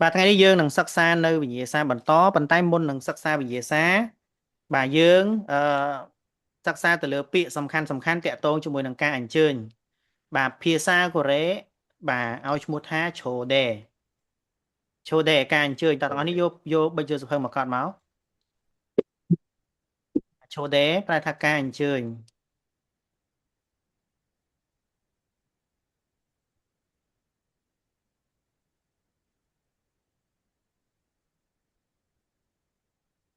បាទថ្ងៃនេះយើងនឹងសិក្សានៅវិញ្ញាសាបន្តប៉ុន្តែមុននឹងសិក្សាវិញ្ញាសាបាទយើងសិក្សាទៅលើពាក្យសំខាន់តាក់ទងជាមួយនឹងការអញ្ជើញបាទភាសាកូរ៉េបាទឲ្យឈ្មោះថាឆូដេការអញ្ជើញតើទាំងអស់នេះយកបិទយកសភៅមកកត់មកឆូដេប្រែថាការអញ្ជើញ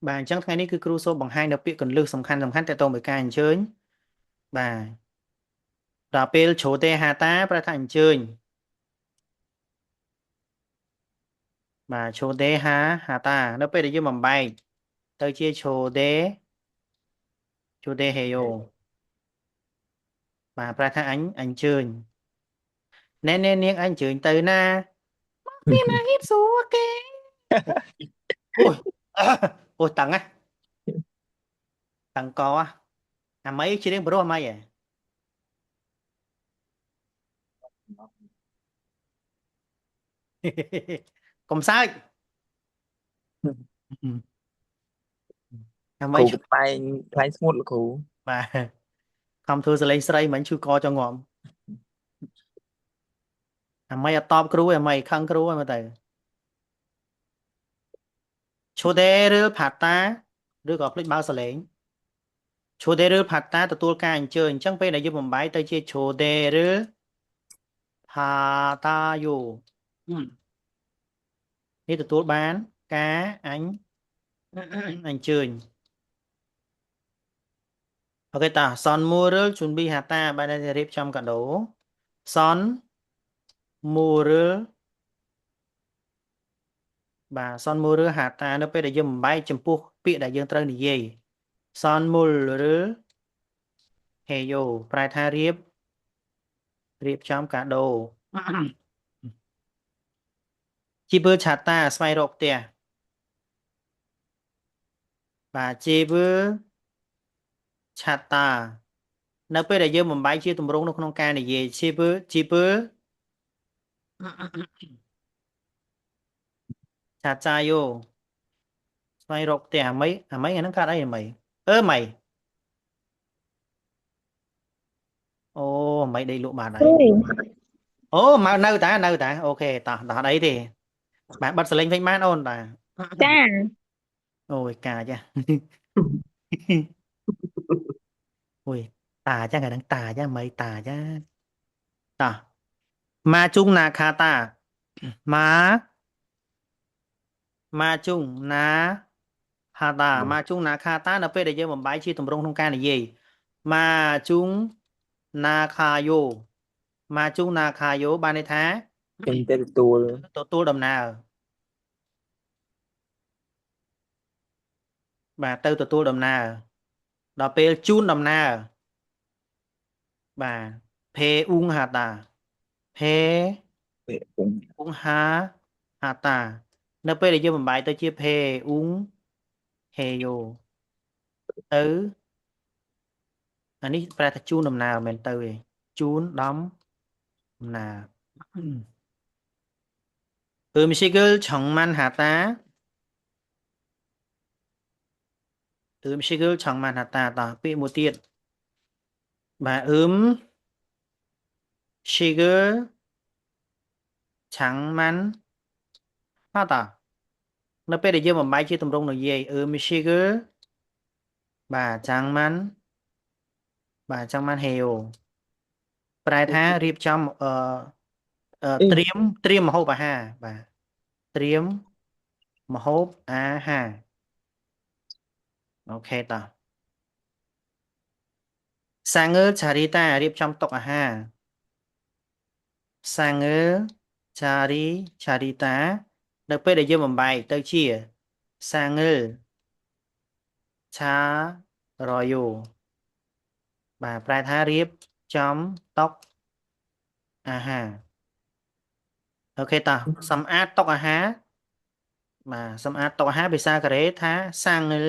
បាទអញ្ចឹងថ្ងៃនេះគឺគ្រូសូមបង្ហាញនៅពាក្យគន្លឹះសំខាន់តាក់ទងមួយការអញ្ជើញបាទដល់ពេលឆូដេហាតាប្រែថាអញ្ជើញបាទឆូដេហាតានៅពេលដែលយើងបំបែកទៅជាឆូដេហេយ៉ូបាទប្រែថាអញ្ជើញណែនាងអញ្ជើញទៅណាមានអាហេតុសួរគេអូយអូយតឹងណាតឹងកអាម៉ៃច្រៀងព្រោះអាម៉ៃហ៎កុំសើចអាម៉ៃគ្រូខ្លែងស្ងួតលោកគ្រូបាទខំធ្វើសលេងស្រីមិនឈឺកចងំអាម៉ៃអត់តបគ្រូអាម៉ៃខឹងគ្រូហើយមើលទៅឈូដេឬផាតាឬក៏ភ្លេចបើសលេងឈូដេឬផាតាទទួលការអញ្ជើញអញ្ចឹងពេលដែលយើងបំបែកទៅជាឈូដេឬផាតាយូនេះទទួលបានការអញ្ជើញអូខេតាសនមូរលជូនប៊ីហាតាបានតែរៀបចំកាដូសនមូរលបាទសនមូរលហាតានៅពេលដែលយើងបំបែកចំពោះពាក្យដែលយើងត្រូវនិយាយសនមូលឬហេយ៉ូប្រែថារៀបចំកាដូជីពើឆាតាស្វែងរកផ្ទះបាទជីពើឆាតានៅពេលដែលយើងបំបែកជាទម្រង់នៅក្នុងការនិយាយជីពើឆាចាយោស្វែងរកផ្ទះអាម៉ៃអាហ្នឹងកាត់អីអាម៉ៃម៉ៃអូអាម៉ៃដេកលក់បាតហើយអូមកនៅតាអូខេតោះអត់អីទេបាទបិទសលេងវិញបានអូនតាចាអូយកាចាអូយតាចាថ្ងៃហ្នឹងតាចាម៉ៃតាចាតោះម៉ាជុងណាខាតាម៉ាម៉ាជុងណាហាតាម៉ាជុងណាខាតានៅពេលដែលយើងបំបែកជាទម្រង់ក្នុងការនិយាយម៉ាជុងណាខាយោម៉ាជុងណាខាយោបានន័យថាចេញទៅទទួលដំណើរបាទទៅទទួលដំណើរដល់ពេលជូនដំណើរបាទភេអ៊ុងហាតាភេពេលពុំអ៊ុងហាតានៅពេលដែលយើងបំបែកទៅជាភេអ៊ុងហេយ៉ូទៅអានេះប្រែថាជូនដំណើរមិនទៅទេជូនដំណើរ음식을 정만하다 음식을 정만하다តោះពាក្យមួយទៀតបាទ식을 장만하다នៅពេលដែលយើងបំបែកជាទម្រង់និយាយ음식을បាទ장만해요ប្រែថារៀបចំត្រៀមម្ហូបអាហារបាទត្រៀមម្ហូបអាហារអូខេតោះសាងើឆារីតារៀបចំតុអាហារសាងើឆារីតានៅពេលដែលយើងបំបែកទៅជាសាងើឆារយោបាទប្រែថារៀបចំតុអាហារអូខេតោះសម្អាតតុអាហារបាទសម្អាតតុអាហារភាសាកូរ៉េថាសាងើ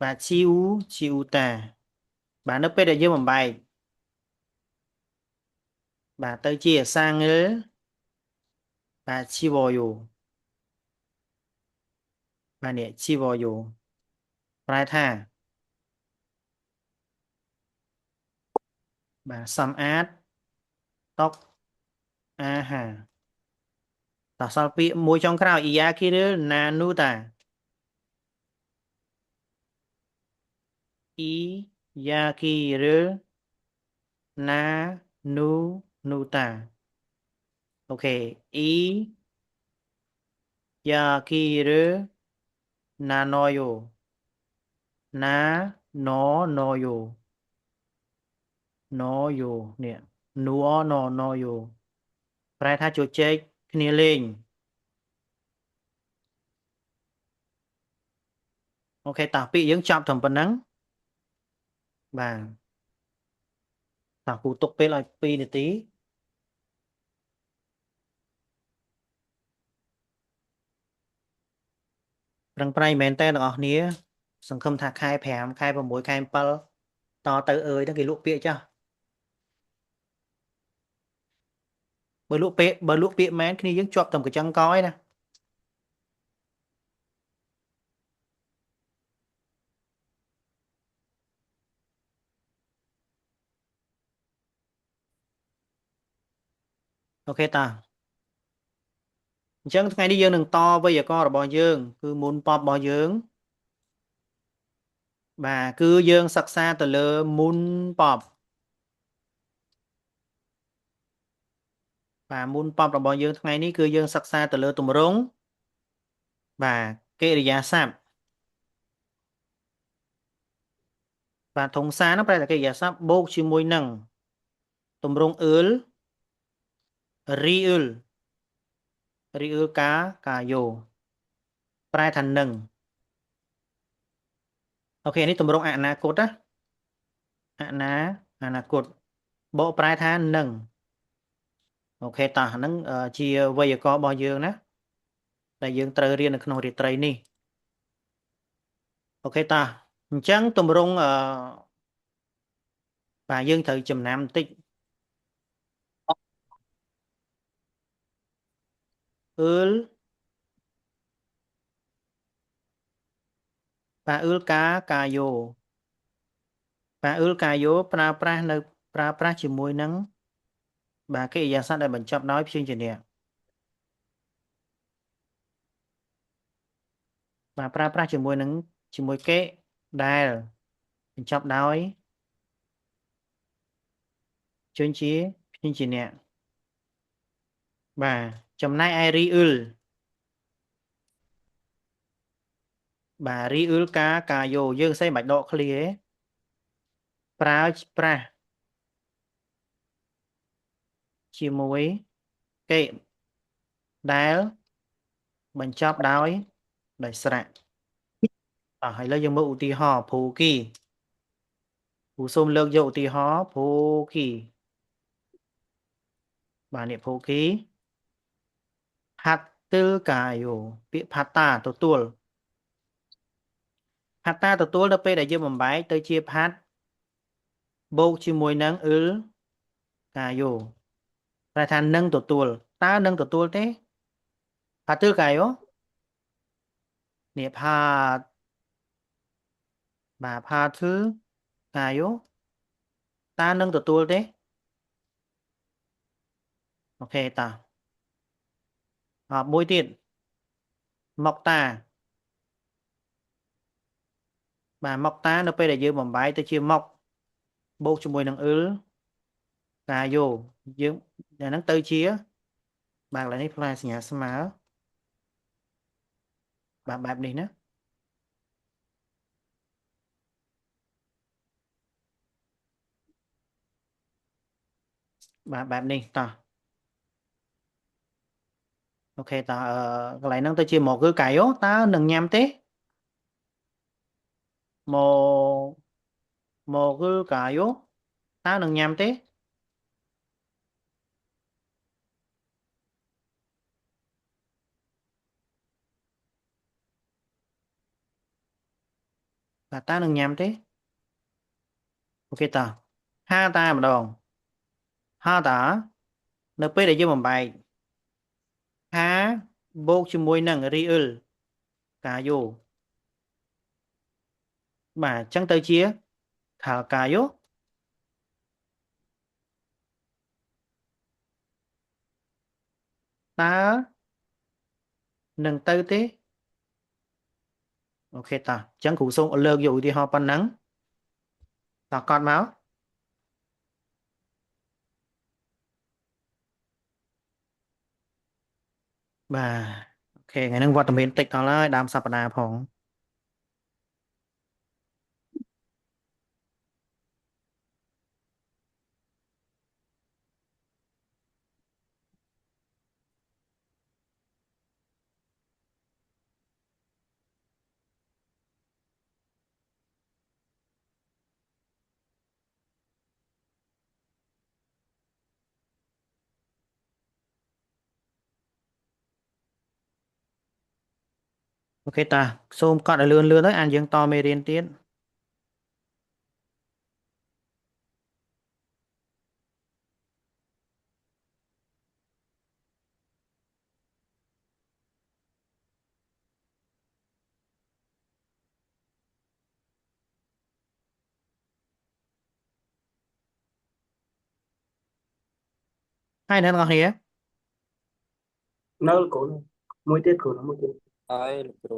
បាទជីវតាបាទនៅពេលដែលយើងបំបែកបាទទៅជាសាងើ បាទជីវយោបាទនេះជីវយោប្រែថាបាទសម្អាតតុអាហារតោះសល់ពាក្យមួយចុងក្រោយអ៊ីយ៉ាគីឬណានូតាអ៊ីយ៉ាគីឬណានូនូតាអូខេអ៊ីយ៉ាគីឬណាណូយ៉ូណាណូណូយ៉ូណូយ៉ូនេះនូអណូណូយ៉ូប្រែថាជជែកគ្នាលេងអូខេតោះពាក្យយើងចប់ត្រឹមប៉ុណ្ណឹងបាទតោះគូទុកពេលឲ្យ2នាទីប្រឹងប្រែងមែនតើទាំងអស់គ្នាសង្ឃឹមថាខែ5ខែ6ខែ7តទៅអើយហ្នឹងគេលក់ពាក្យចាស់បើលក់ពាក្យមែនគ្នាយើងជាប់តែកញ្ចឹងកឯណាអូខេតាអញ្ចឹងថ្ងៃនេះយើងនឹងតវេយ្យាករណ៍របស់យើងគឺមុនប៉ុបរបស់យើងបាទគឺយើងសិក្សាទៅលើមុនប៉ុបបាទមុនប៉ុបរបស់យើងថ្ងៃនេះគឺយើងសិក្សាទៅលើទម្រង់បាទកិរិយាសព្ទបាទធុងសារហ្នឹងប្រែតែកិរិយាសព្ទបូកជាមួយនឹងទម្រង់អឿលរីអ៊ឺលរីអ៊ឺលកាយោប្រែថានឹងអូខេនេះទម្រង់អនាគតណាអនាអនាគតបកប្រែថានឹងអូខេតោះហ្នឹងជាវេយ្យាករណ៍របស់យើងណាដែលយើងត្រូវរៀននៅក្នុងរាត្រីនេះអូខេតោះអញ្ចឹងទម្រង់បាទយើងត្រូវចំណាំបន្តិចអឿលបាទអឿលកាយោបាទអឿលកាយោប្រើប្រាស់ជាមួយនឹងបាទកិរិយាសព្ទដែលបញ្ចប់ដោយព្យញ្ជនៈបាទប្រើប្រាស់ជាមួយកិដែលបញ្ចប់ដោយជញ្ជាព្យញ្ជនៈបាទចំណែកឯរីអ៊ឺលបាទរីអ៊ឺលកាយោយើងសេមិនបាច់ដកឃ្លាទេប្រើប្រាស់ជាមួយកិដែលបញ្ចប់ដោយស្រៈហើយឥឡូវយើងមើលឧទាហរណ៍ភូគីគូសូមលើកយកឧទាហរណ៍ភូគីបាទនេះភូគីផាត់ទិលកាយោពាក្យផាត់តាទទួលផាត់តាទទួលនៅពេលដែលយើងបំបែកទៅជាផាត់បូកជាមួយនឹងអ៊ឺលកាយោប្រែថានឹងទទួលតើនឹងទទួលទេផាត់ទិលកាយោនេះផាត់បាទផាត់ទិលកាយោតើនឹងទទួលទេអូខេតាមួយទៀតមកតាបាទមកតានៅពេលដែលយើងបំបែកទៅជាមកបូកជាមួយនឹងអ៊ឺលកាយោយើងអាហ្នឹងទៅជាបាទកន្លែងនេះផ្លែសញ្ញាស្មើបាទបែបនេះណាបាទបែបនេះតោះអូខេតោះកន្លែងហ្នឹងទៅជាមកគឺកាយោតើនឹងញ៉ាំទេមកគឺកាយោតើនឹងញ៉ាំទេបាទតើនឹងញ៉ាំទេអូខេតោះហាតាម្ដងហាតានៅពេលដែលយើងបំបែក ថាបូកជាមួយនឹង real កាយោបាទអញ្ចឹងទៅជាខាលកាយោតើនឹងទៅទេអូខេតោះអញ្ចឹងគ្រូសូមលើកយកឧទាហរណ៍ប៉ុណ្ណឹងតោះកត់មកបាទអូខេថ្ងៃហ្នឹងវត្តមានតិចដល់ហើយដើមសប្តាហ៍ផងអូខេតាសូមកត់ឲ្យលឿនទៅអានយើងតមេរៀនទៀតហើយអ្នកទាំងអស់គ្នា នៅកូនមួយទៀតកូនមួយទៀតហើយលោកគ្រូ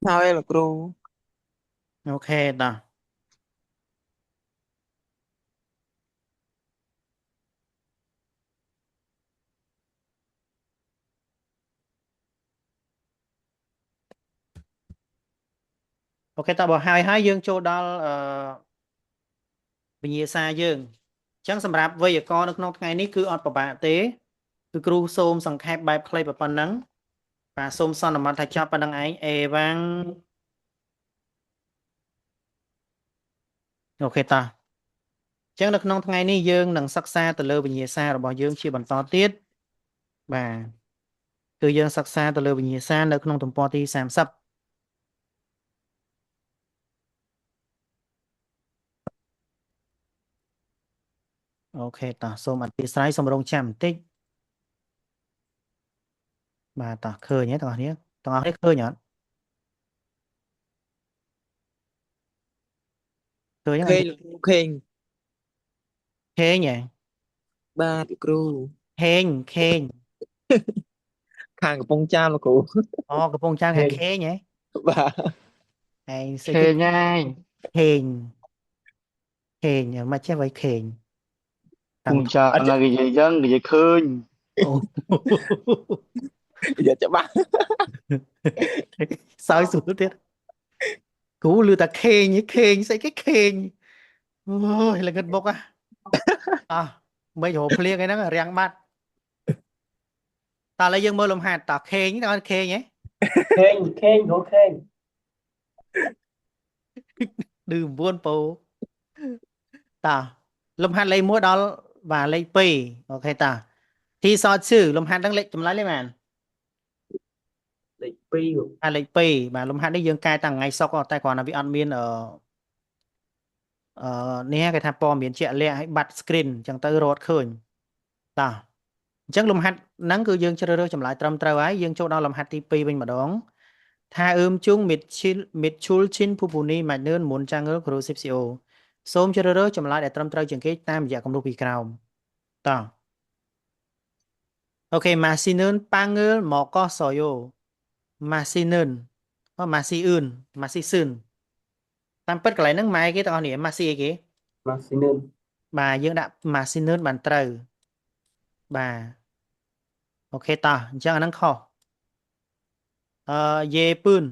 ហើយលោកគ្រូអូខេតាអូខេតាបើហើយយើងចូលដល់វិញ្ញាសាយើងអញ្ចឹងសម្រាប់វេយ្យាករណ៍នៅក្នុងថ្ងៃនេះគឺអត់ពិបាកទេគឺគ្រូសូមសង្ខេបបែបខ្លីប៉ុណ្ណឹងបាទសូមសន្មតថាចប់ប៉ុណ្ណឹងឯងអេវ៉ាំងអូខេតាអញ្ចឹងនៅក្នុងថ្ងៃនេះយើងនឹងសិក្សាទៅលើវិញ្ញាសារបស់យើងជាបន្តទៀតបាទគឺយើងសិក្សាទៅលើវិញ្ញាសានៅក្នុងទំព័រទី30អូខេតោះសូមអធិស្ឋានសូមរងចាំបន្តិចបាទតោះឃើញទេទាំងអស់គ្នាទាំងអស់គ្នាឃើញអត់ឃើញទេខេងលោកគ្រូខេងខេងហ៎បាទលោកគ្រូខេងខេងខាងកំពង់ចាមលោកគ្រូអូកំពុងចាំងហេខាងងខេងហ៎បាទឯងស្អីខេគេញហើយខេងខេងមិនចេះໄວខេងតាំងពងចាអត់ណានិយាយចឹងនិយាយឃើញអូ យកច្បាស់សើចស្រួលទៀតគ្រូឮតែខេងខេងស្អីគេខេងអូយល្ងឹតបុកអោះមិនរកភ្លៀងអីហ្នឹងរាំងបាត់តើឥឡូវយើងមើលលំហាត់តើខេងតើខេងហ៎ខេងកូនខេងឌឺ9ពោតើលំហាត់លេខ1ដល់បាទលេខ2អូខេតើទីសតឈឺលំហាត់ហ្នឹងលេខចម្លើយលេខម៉ានលេខ2កូនលេខ2បាទលំហាត់នេះយើងកែតាំងថ្ងៃសុក្រតែគ្រាន់តែវាអត់មាននេះគេថាព័ត៌មានជាក់លាក់ឲ្យបាត់ screen អញ្ចឹងទៅរត់ឃើញតើអញ្ចឹងលំហាត់ហ្នឹងគឺយើងជ្រើសរើសចម្លើយត្រឹមត្រូវហើយយើងចូលដល់លំហាត់ទី2វិញម្ដងថាអឺមជុងមិតឈុលឈិនភូពូនីម៉ាច់នឿនមុនចាំងលគ្រូស៊ីបស៊ីអូសូមជ្រើសរើសចម្លើយដែលត្រឹមត្រូវជាងគេតាមរយៈគំនូសពីក្រោមតោះអូខេម៉ាស៊ីនឿនប៉ាងើលមកកសយោម៉ាស៊ីនឿនម៉ាស៊ីអឿនម៉ាស៊ីសឿនតាមពិតកន្លែងហ្នឹងម៉ែគេទាំងអស់គ្នាម៉ាស៊ីអីគេម៉ាស៊ីនឿនបាទយើងដាក់ម៉ាស៊ីនឿនបានត្រូវបាទអូខេតោះអញ្ចឹងអាហ្នឹងខុសយេពឿន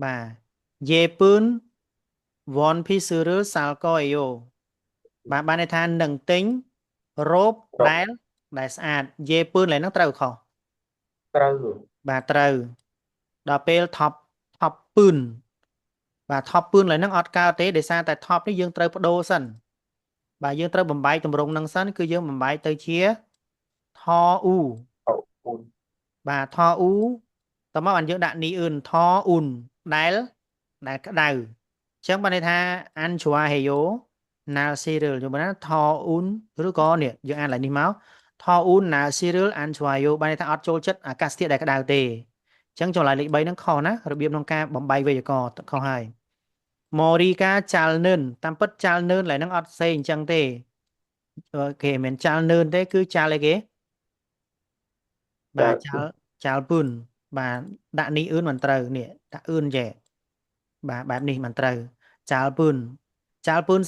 បាទយេពឿនវ៉នភីស៊ឺរឺសាល់កអេយ៉ូបាទបានន័យថានឹងទិញរ៉ូបដែលស្អាតយេពឿនឡើយហ្នឹងត្រូវខុសត្រូវកូនបាទត្រូវដល់ពេលថប់ពឿនបាទថប់ពឿនឡើយហ្នឹងអត់កើតទេដោយសារតែថប់នេះយើងត្រូវបដូរសិនបាទយើងត្រូវបំបែកតម្រងហ្នឹងសិនគឺយើងបំបែកទៅជាថអ៊ូអូកូនបាទថអ៊ូតមកបានយើងដាក់នីអឿនថអ៊ុនដែលក្តៅអញ្ចឹងបានន័យថាអានជូអាហេយ៉ូណាល់ស៊ីរិលយល់បានណាថអ៊ុនឬក៏នេះយើងអានឡើងនេះមក thọ un là cereal ăn chua ban ta ớtចូលចិត្តអាកាសធាតុដែលក្តៅទេអញ្ចឹងចម្លើយលេខ3ហ្នឹងខុសណារបៀបក្នុងការបំបីវេយ្យាករណ៍ខុសហើយ Morica ចាល់នឿនតាមពិតចាល់នឿនឡើយហ្នឹងអត់ផ្សេងអញ្ចឹងទេគេមិនមែនចាល់នឿនទេគឺចាល់អីគេបាទ ចា ចាល់ពឿនបាទដាក់នេះអឿនមិនត្រូវនេះដាក់អឿនចេះបាទបែបនេះមិនត្រូវចាល់ពឿន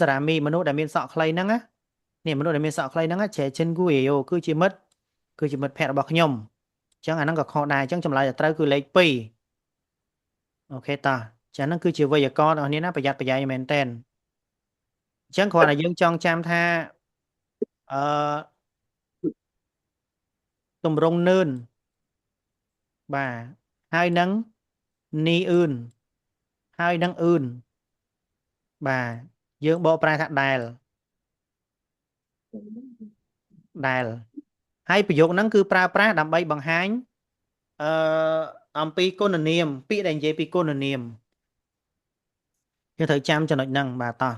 សារ៉ាមីមនុស្សដែលមានសក់ខ្លីហ្នឹងណានេះមនុស្សដែលមានសក់ខ្លីហ្នឹងណាចេះចិនគូយោគឺជាមិត្តភក្តិរបស់ខ្ញុំអញ្ចឹងអាហ្នឹងក៏ខុសដែរអញ្ចឹងចម្លើយដែលត្រូវគឺលេខ2អូខេតោះចាហ្នឹងគឺជាវេយ្យាករណ៍របស់នេះណាប្រយ័ត្នប្រយែងមែនតើអញ្ចឹងគ្រាន់តែយើងចង់ចាំថាអឺទម្រង់នឿនបាទហើយនឹងនីអឿនហើយនឹងអឿនបាទយើងបកប្រែថាដែលហើយប្រយោគហ្នឹងគឺប្រើប្រាស់ដើម្បីបង្ហាញអឺអំពីគុណនាមពាក្យដែលនិយាយពីគុណនាមយើងត្រូវចាំចំណុចហ្នឹងបាទតោះ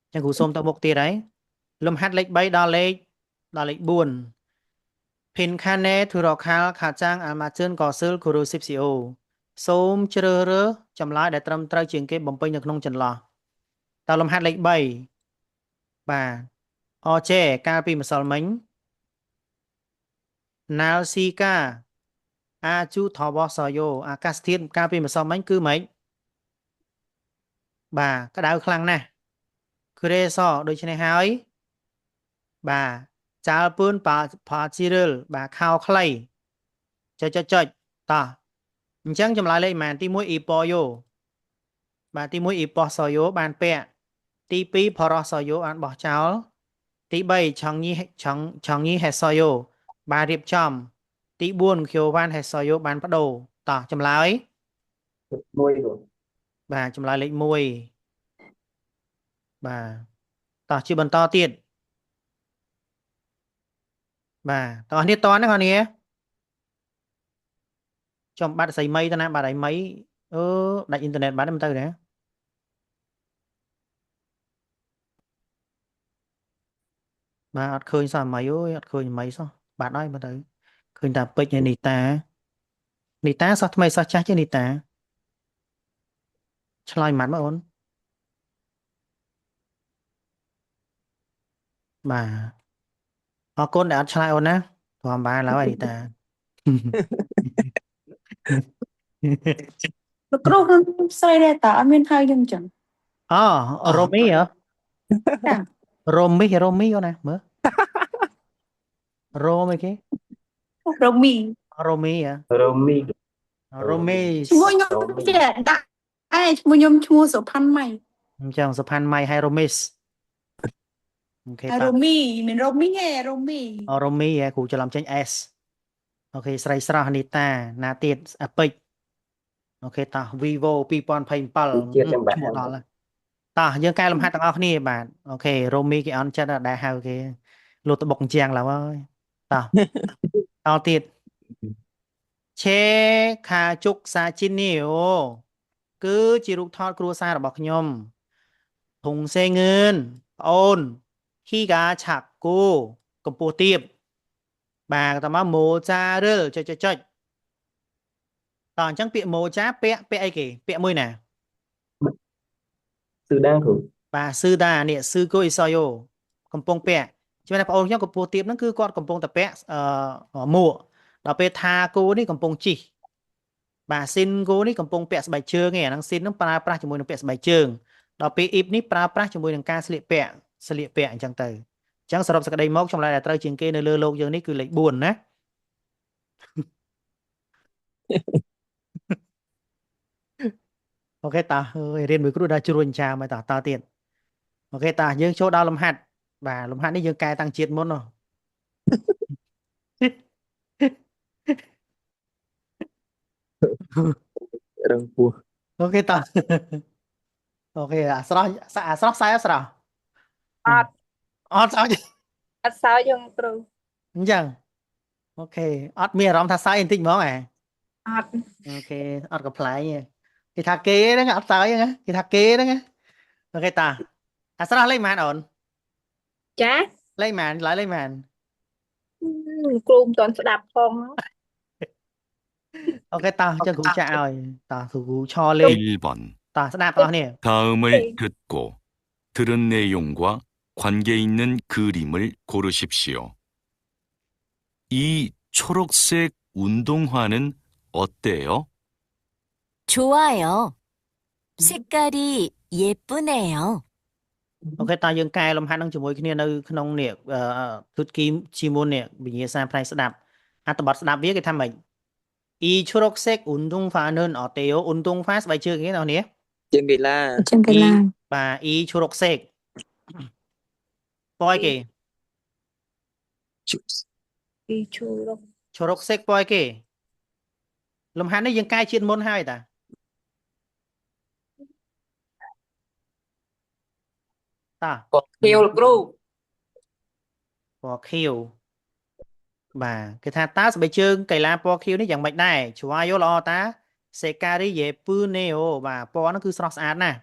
អញ្ចឹងគ្រូសូមទៅមុខទៀតហើយលំហាត់លេខ3ដល់លេខ4 Pinkhane Thurakal Khachang Almachun Kosul Guru Sipsio សូមជ្រើសរើសចម្លើយដែលត្រឹមត្រូវជាងគេបំពេញនៅក្នុងចន្លោះតើលំហាត់លេខ3បាទអចេកាលពីម្សិលមិញ Nalsika អាចូថវសយោអាកាសធាតុកាលពីម្សិលមិញគឺម៉េចបាទក្តៅខ្លាំងណាស់គ្រេសដូច្នេះហើយបាទចាល់ពឿនផាជីរិលបាទខោខ្លីចុចតោះអញ្ចឹងចម្លើយលេខប៉ុន្មានទី1អ៊ីប៉យោបាទទី1អ៊ីប៉សយោបានពាក់ទី2ផរសយោបានបោះចោលទី3ឆងញីហេសយោបានរៀបចំទី4ខៀវវ៉ាន់ហេសយោបានបដូរតោះចម្លើយ មួយគ្រូ បាទចម្លើយលេខ1បាទតោះជាបន្តទៀតបាទតោះនេះតណាបងនេះចំបាត់ស្អីមីទៅណាបាត់អីមីដាច់អ៊ីនធឺណិតបាត់មិនទៅណាបាទអត់ឃើញសោះមីអត់ឃើញមីសោះបាត់ហើយមើលទៅឃើញតែពេជ្រហើយនីតាសោះថ្មីសោះចាស់ជាងនីតាឆ្លើយម៉ាត់មកអូនបាទអរគុណដែលអត់ឆ្លើយអូនណាធម្មតាឡើយនីតា លោកគ្រូខ្ញុំស្រីដែរតើអត់មានហៅខ្ញុំចឹង អូរ៉ូមីហ៎ ចា រ៉ូមីអូនណាមើលរ៉ូមីគេ រ៉ូមី រ៉ូមីហ៎ រ៉ូមី រ៉ូមី ឈ្មោះខ្ញុំជាដាក់ឈ្មោះខ្ញុំឈ្មោះសុផាន់ម៉ៃ អញ្ចឹងសុផាន់ម៉ៃហើយរ៉ូមីសអូខេតោះ រ៉ូមីមិនរ៉ូមីទេរ៉ូមី រ៉ូមីហ៎គ្រូច្រឡំចេញ S អូខេស្រីស្រស់នីតាណាទៀតអាពេជ្រអូខេតោះ Vivo 2027 ជាតិចាំបា ឈ្ ត់ មោះដល់ហើយតោះយើងកែលំហាត់ទាំងអស់គ្នាបាទអូខេរ៉ូមីគេអន់ចិត្តដែរហៅគេលូតបុកជាងឡើយហើយតោះតទៀតឆេខាជុកសាជីនីអូគឺជារូបថតគ្រួសាររបស់ខ្ញុំធុងសេងឿនប្អូនហ៊ីកាឆាក់គូកម្ពស់ទាបបាទតើមកម៉ូចារិលចុចតោះអញ្ចឹងពាក្យម៉ូចាពាក្យអីគេពាក្យមួយណា គឺដែរគ្រូ បាទស៊ឺតានេះស៊ឺគូអ៊ីសយ៉ូកំពុងពាក់ជួយតែបងប្អូនខ្ញុំកម្ពស់ទាបហ្នឹងគឺគាត់កំពុងតែពាក់មួកដល់ពេលថាគូនេះកំពុងជិះបាទស៊ីនគូនេះកំពុងពាក់ស្បែកជើងឯអាហ្នឹងស៊ីនហ្នឹងប្រើប្រាស់ជាមួយនឹងពាក់ស្បែកជើងដល់ពេលអ៊ីបនេះប្រើប្រាស់ជាមួយនឹងការស្លៀកពាក់អញ្ចឹងទៅអញ្ចឹងសរុបសេចក្តីមកចម្លើយដែលត្រូវជាងគេនៅលើលោកយើងនេះគឺលេខ4ណាអូខេតារៀនមួយគ្រូដល់ជ្រួញចាមហើយតទៀតអូខេតាយើងចូលដល់លំហាត់បាទលំហាត់នេះយើងកែតាំងជាតិមុនហ៎ រងពោះ អូខេតាអូខេអាស្រស់សាយអស្រស់ អត់ អត់សើច អត់សើចយើងគ្រូ អញ្ចឹងអូខេអត់មានអារម្មណ៍ថាសើចបន្តិចហ្មងហ៎ អត់ អូខេអត់កំ pl ែងទេគេថាគេហ្នឹងអត់សើចហ្នឹងគេថាគេហ្នឹងអូខេតាអាស្រស់លេខប៉ុន្មានអូន ចា លេខប៉ុន្មានឡើយលេខប៉ុន្មាន គ្រូមិនទាន់ស្ដាប់ផង ok tao cho cú chào rồi tao cú cho lên 1번. tao sẽ đáp tao nè 다음을 듣고 들은 내용과 관계 있는 그림을 고르십시오. 이 초록색 운동화는 어때요? 좋아요. 색깔이 예쁘네요. ok tao យើងកែលំហាត់នឹងជាមួយគ្នានៅក្នុងនេះទូតគីជីមុននេះវិញ្ញាសាផ្នែកស្ដាប់អត្ថបទស្ដាប់វាគេថាម៉េច i 초록색 운동화는 어때요 운동화 ស្បែកជើងគេណានេះ ជើងកីឡា ចឹងកីឡា បាទ i 초록색 ពណ៌គេ ពីឈូរក 초록색 ពណ៌គេលំហាត់នេះយើងកែជាតិមុនហើយតាតា ពណ៌ខៀវលោកគ្រូ ពណ៌ខៀវបាទគេថាតើស្បែកជើងកីឡាពណ៌ខៀវនេះយ៉ាងម៉េចដែរជួអាយោល្អតាសេការីយេពឺណេអូបាទពណ៌ហ្នឹងគឺស្រស់ស្អាតណាស់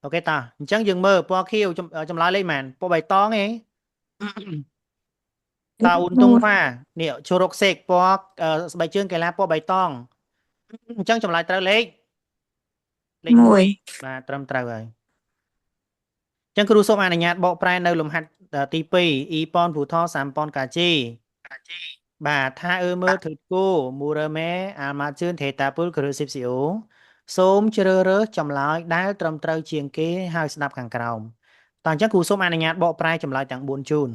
អូខេតាអញ្ចឹងយើងមើលពណ៌ខៀវចម្លើយលេខម៉ានពណ៌បៃតងឯង តើឧនតុងផានេះជរកសេកពណ៌ស្បែកជើងកីឡាពណ៌បៃតងអញ្ចឹងចម្លើយត្រូវលេខ1 1 បាទត្រឹមត្រូវហើយអញ្ចឹងគ្រូសូមអនុញ្ញាតបកប្រែនៅលំហាត់ទី2 e ប៉ុនភូថ3ប៉ុនកាជីបាទថាមើលធ្វើគូមូរម៉េអាម៉ាជឿនថេតាពុលគ្រូស៊ីបស៊ីអូសូមជ្រើសរើសចម្លើយដែលត្រឹមត្រូវជាងគេហើយស្ដាប់ខាងក្រោមតើអញ្ចឹងគ្រូសូមអនុញ្ញាតបកប្រែចម្លើយទាំង4ជូន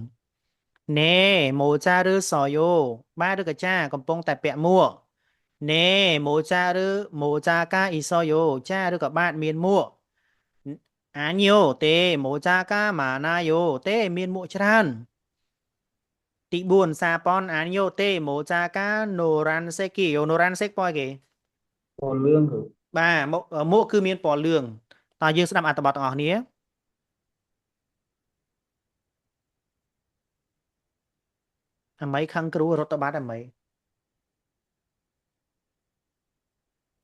ណែម៉ូចាឬសយោបាទឬក៏ចាកំពុងតែពាក់មួកណែម៉ូចាឬម៉ូចាកាអ៊ីសយោចាឬក៏បាទមានមួកអាញយោទេម៉ូចាកាម៉ាណាយោទេមានមួកច្រើនទី4សាប៉ុនអាញយោទេម៉ូចាកាណូរ៉ាន់សេគីយោណូរ៉ាន់សេកប៉យគេ ពណ៌លឿងគ្រូ បាទមួកគឺមានពណ៌លឿងតើយើងស្ដាប់អត្ថបទទាំងអស់គ្នាអាម៉េចខាងគ្រូរដ្ឋបាលអាម៉េច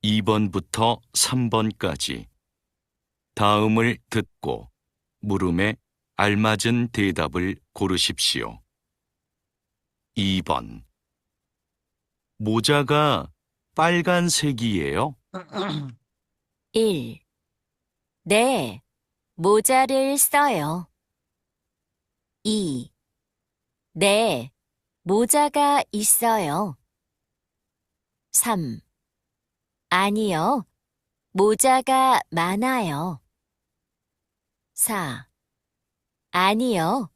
2번부터 3번까지 다음을 듣고 물음에 알맞은 대답을 고르십시오. 2번. 모자가 빨간색이에요? 1. 네, 모자를 써요. 2. 네, 모자가 있어요. 3. 아니요, 모자가 많아요. 4. 아니요,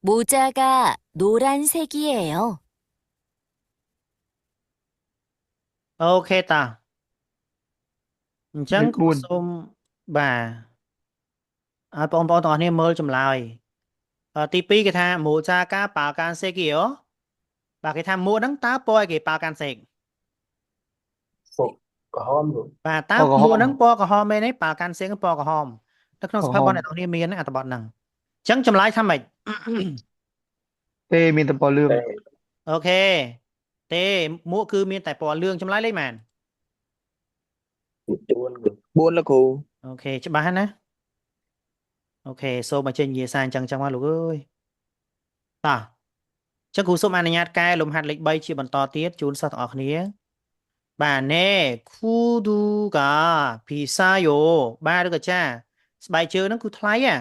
모자가 노란색이에요. អូខេតាអញ្ចឹងគ្រូសូមបាទឲ្យបងប្អូនទាំងអស់គ្នាមើលចម្លើយទី2គេថាម៉ូចាកាប៉ាកានសេគីយោបាទគេថាមួកហ្នឹងតើពណ៌អីគេប៉ាកានសេក ពណ៌ក្រហមគ្រូ បាទតើមួកហ្នឹងពណ៌ក្រហមមែនទេប៉ាកាន់សៀងពណ៌ក្រហមនៅក្នុងសភៅបងអ្នកនរគ្នាមានអត្ថបទហ្នឹងអញ្ចឹងចម្លើយថាម៉េច ទេមានតែពណ៌លឿង តែ អូខេទេមួកគឺមានតែពណ៌លឿងចម្លើយលេខម៉ាន 4គ្រូ 4លោកគ្រូ អូខេច្បាស់ហើយណាអូខេសូមបញ្ចេញនិយាយសារអញ្ចឹងមកលោកអើយតោះអញ្ចឹងគ្រូសូមអនុញ្ញាតកែលំហាត់លេខ3ជាបន្តទៀតជូនសិស្សទាំងអស់គ្នាបាទណែគូឌូកាភីសាយោបាទឬក៏ចាស្បែកជើងហ្នឹងគឺថ្លៃហ่ะ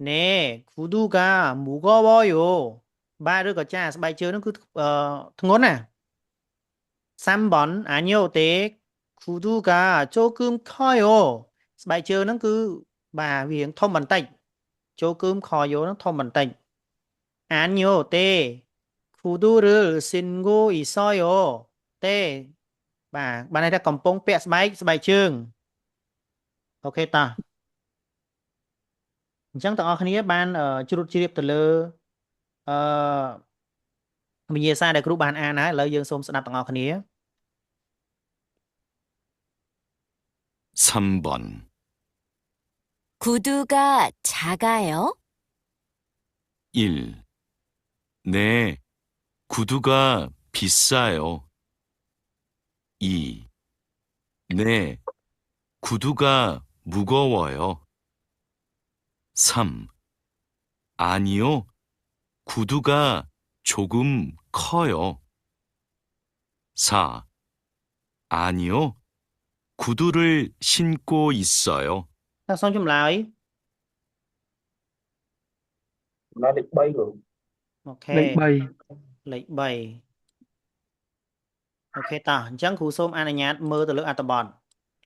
ណែគូឌូកាមូកោវយោបាទឬក៏ចាស្បែកជើងហ្នឹងគឺធ្ងន់ណា3번 아니요 때 구두가 조금 커요 ស្បែកជើងហ្នឹងគឺបាទវាធំបន្តិច 조금 커요 ហ្នឹងធំបន្តិច 아니요 때 구두를 신고 있어요 때បាទបានន័យថាកំពុងពាក់ស្បែកជើងអូខេតាអញ្ចឹងទាំងអស់គ្នាបានជ្រួតជ្រាបទៅលើអឺវិញ្ញាសាដែលគ្រូបានអានហើយឥឡូវយើងសូមស្ដាប់ទាំងអស់គ្នា 3번. 구두가 작아요? 1. 네, 구두가 비싸요. 2. 네, 구두가 무거워요. 3. 아니요, 구두가 조금 커요. 4. 아니요. 구두를 신고 있어요. តាសូមចម្លើយ nó định bay rồi អូខេ លេខ លេខ3អូខេតោះអញ្ចឹងគ្រូសូមអនុញ្ញាតមើលទៅលើអត្ថបទ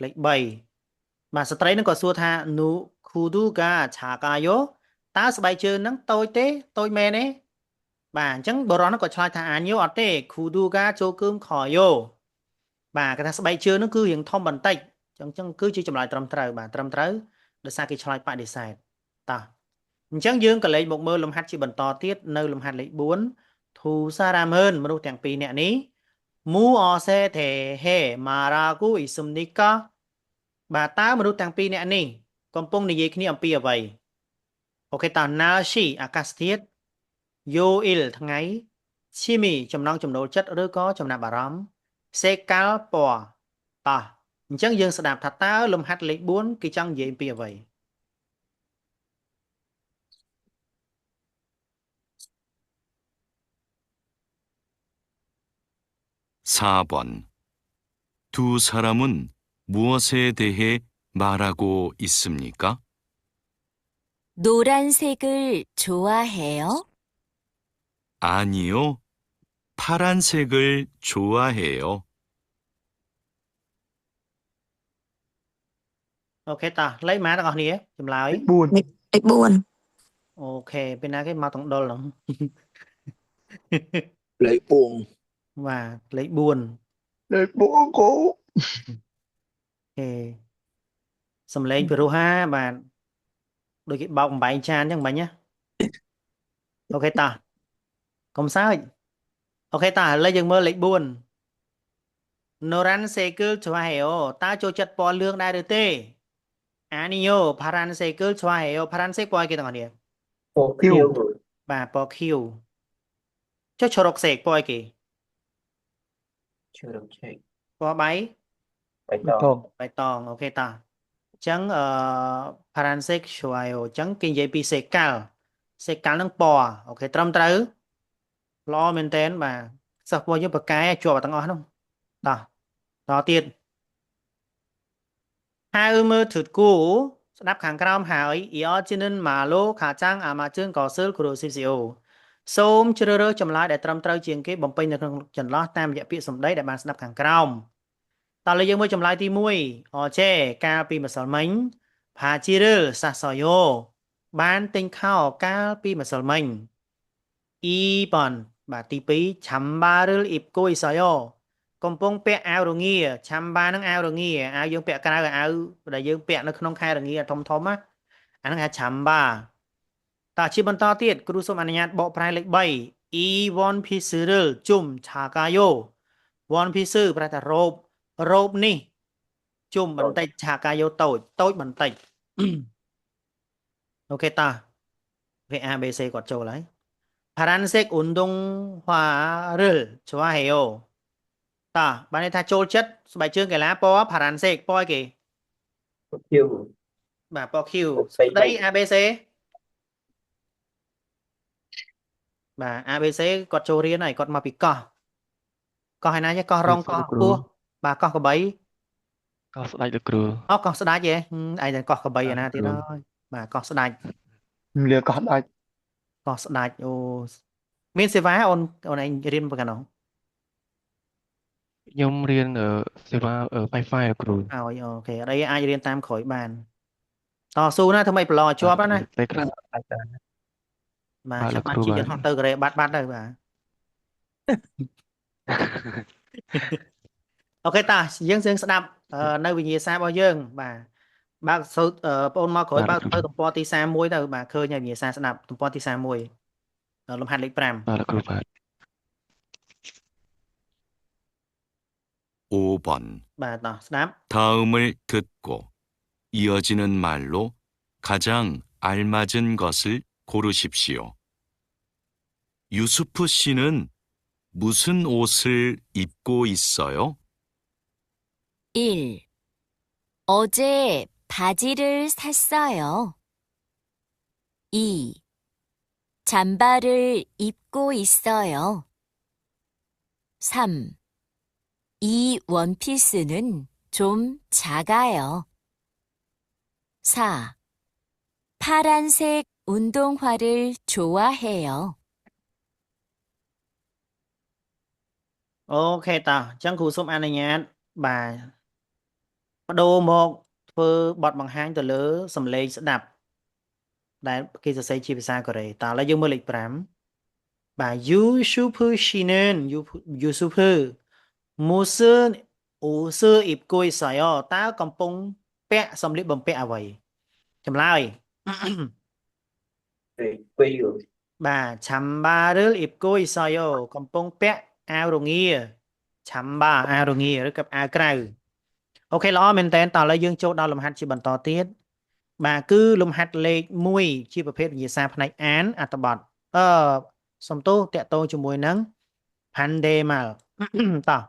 លេខ3បាទស្ត្រីនឹងក៏សួរថានូគូឌូកាឆាកាយោតើស្បែកជើងហ្នឹងតូចទេតូចមែនទេបាទអញ្ចឹងបរិសុទ្ធហ្នឹងក៏ឆ្លើយថាអាញយោអត់ទេគូឌូកាចូលគឹមខយោបាទគេថាស្បែកជើងហ្នឹងគឺរៀងធំបន្តិចអញ្ចឹងគឺជាចម្លើយត្រឹមត្រូវបាទត្រឹមត្រូវដោយសារគេឆ្លើយបដិសេធតោះអញ្ចឹងយើងក៏លេខមកមើលលំហាត់ជាបន្តទៀតនៅលំហាត់លេខ4ធូសារ៉ាមើនមនុស្សទាំងពីរនាក់នេះមូអសេថេហេម៉ារ៉ាគូអ៊ីស៊ុមនីកាបាទតើមនុស្សទាំងពីរនាក់នេះកំពុងនិយាយគ្នាអំពីអ្វីអូខេតើណាស៊ីអាកាសធាតុយូអ៊ីលថ្ងៃឈីមីចំណង់ចំណូលចិត្តឬក៏ចំណាប់អារម្មណ៍សេកាល់ពណ៌តោះអញ្ចឹងយើងស្ដាប់ថាតើលំហាត់លេខ4គេចង់និយាយអំពីអ្វី 4번. 두 사람은 무엇에 대해 말하고 있습니까? 노란색을 좋아해요? 아니요. 파란색을 좋아해요. អូខេតោះលេខម៉ាទាំងអស់គ្នាចម្លើយ លេខ 4 លេខ4 អូខេពេលណាគេមកទាំងដុលហ្នឹង Lấy buồn. បាទលេខ4 លេខ 4 គូ អូខេសំឡេងពិរោះហាបាទដូចគេបោកបំបែងចានអញ្ចឹងបាញ់ណាអូខេតោះកុំសើចអូខេតោះឥឡូវយើងមើលលេខ4 Noran Sekul ឆ្វាហេអូតើចូលចិត្តពណ៌លឿងដែរឬទេអានីយ៉ូ Paran Sekul ឆ្វាហេអូ Paran Sek ពណ៌អីគេទាំងអស់គ្នា cô kêu rồi បាទពណ៌ខៀវចុះឆរុកសេកពណ៌អីគេ chưa được chạy ពណ៌បៃ bày ត tỏ ង បៃតងអូខេតោះអញ្ចឹងParanseek Chuayo អញ្ចឹងគេនិយាយពីសេកាល់នឹងពណ៌អូខេត្រឹមត្រូវល្អមែនតើបាទសិស្សពួកយើងបកកែជាប់ទាំងអស់ហ្នឹងតោះតទៀតហៅមើលធឺតគូស្ដាប់ខាងក្រោមហើយអ៊ីអជីនិនម៉ាឡូខាចាំងអាម៉ាជឿនកោសិលគ្រូស៊ីស៊ីអូសូមជ្រើសរើសចម្លើយដែលត្រឹមត្រូវជាងគេបំពេញនៅក្នុងចន្លោះតាមរយៈពាក្យសម្ដីដែលបានស្ដាប់ខាងក្រោម តើលើយើងមើលចម្លើយទី1អូចេកាលពីម្សិលមិញផាជីរិលសាសយោបានទិញខោកាលពីម្សិលមិញអ៊ីប៉ុនបាទទី2ឆាំបារិលអ៊ីបគួយសយោកំពុងពាក់អាវរងាឆាំបានឹងអាវរងាអាវយើងពាក់ក្រៅអាវដែលយើងពាក់នៅក្នុងខែរងាធំធំណាអាហ្នឹងហៅឆាំបាតើជាបន្តទៀតគ្រូសូមអនុញ្ញាតបកប្រែលេខ3អ៊ីវ៉នភីសឺរិលជុំឆាកាយោវ៉នភីសឺប្រែថារ៉ូបនេះជុំបន្តិចឆាកាយោតូចបន្តិច អូខេតោះវា ABC គាត់ចូលហើយ Paranseek undung hwaril chuaheyo តោះបានន័យថាចូលចិត្តស្បែកជើងកីឡាពណ៌ Paranseek ពណ៌អីគេ cô kêu rồi បាទពណ៌ Q ស្ដី ស្ដី ABC បាទ ABC គាត់ចូលរៀនហើយគាត់មកពីកោះហើយណាចេះកោះរងកោះពោះបាទកោះកបី ក៏ស្ដេចលោកគ្រូ អូកោះស្ដាច់ហ៎ឯងតែកោះកបីឯណាទៀតហើយបាទកោះស្ដាច់ លឿកោះដាច់ កោះស្ដាច់អូមានសេវាអូនឯងរៀនប៉ុណ្ណឹង ខ្ញុំរៀនសេវា Wi-Fi លោកគ្រូ ឲ្យអូខេអត់អីអាចរៀនតាមក្រោយបានតស៊ូណាធ្វើម៉េចប្រឡងឲ្យជាប់ណា តែខ្លះអាចដែរ បាទ បាទ ចាំ លោក បា គ្រូ ច់ជី បាទ យន្តហោះទៅកូរ៉េបាត់ទៅបាទ អូខេតាយើងស្ដាប់នៅវិញ្ញាសារបស់យើងបាទបើកសូត្របងអូនមកក្រោយបើកទៅទំព័រទី31ទៅបាទឃើញហើយវិញ្ញាសាស្ដាប់ទំព័រទី31លំហាត់លេខ បាទលោកគ្រូបាទ 5번. 5បាទតោះស្ដាប់ 다음을 듣고 이어지는 말로 가장 알맞은 것을 고르십시오. 유수프 씨는 무슨 옷을 입고 있어요? 1. 어제 바지를 샀어요. 2. 잠바를 입고 있어요. 3. 이 원피스는 좀 작아요. 4. 파란색 운동화를 좋아해요. អូខេតោះអញ្ចឹងគ្រូសូមអនុញ្ញាតបាទបដូរមកធ្វើបទបង្ហាញទៅលើសំឡេងស្ដាប់ដែលគេសរសេរជាភាសាកូរ៉េតោះឥឡូវយើងមើលលេខ5បាទ You super shinen you super 무슨 옷을 입고 있어요 តើកំពុងពាក់សម្លៀកបំពាក់អ្វីចម្លើយ thì pi rồi បាទ 잠바를 입고 있어요 កំពុងពាក់អាវរងា 잠바 អាវរងាឬក៏អាវក្រៅអូខេល្អមែនតើតោះឥឡូវយើងចូលដល់លំហាត់ជាបន្តទៀតបាទគឺលំហាត់លេខ1ជាប្រភេទវិញ្ញាសាផ្នែកអានអត្ថបទសំទោសតកតងជាមួយនឹង Pandemal តោះ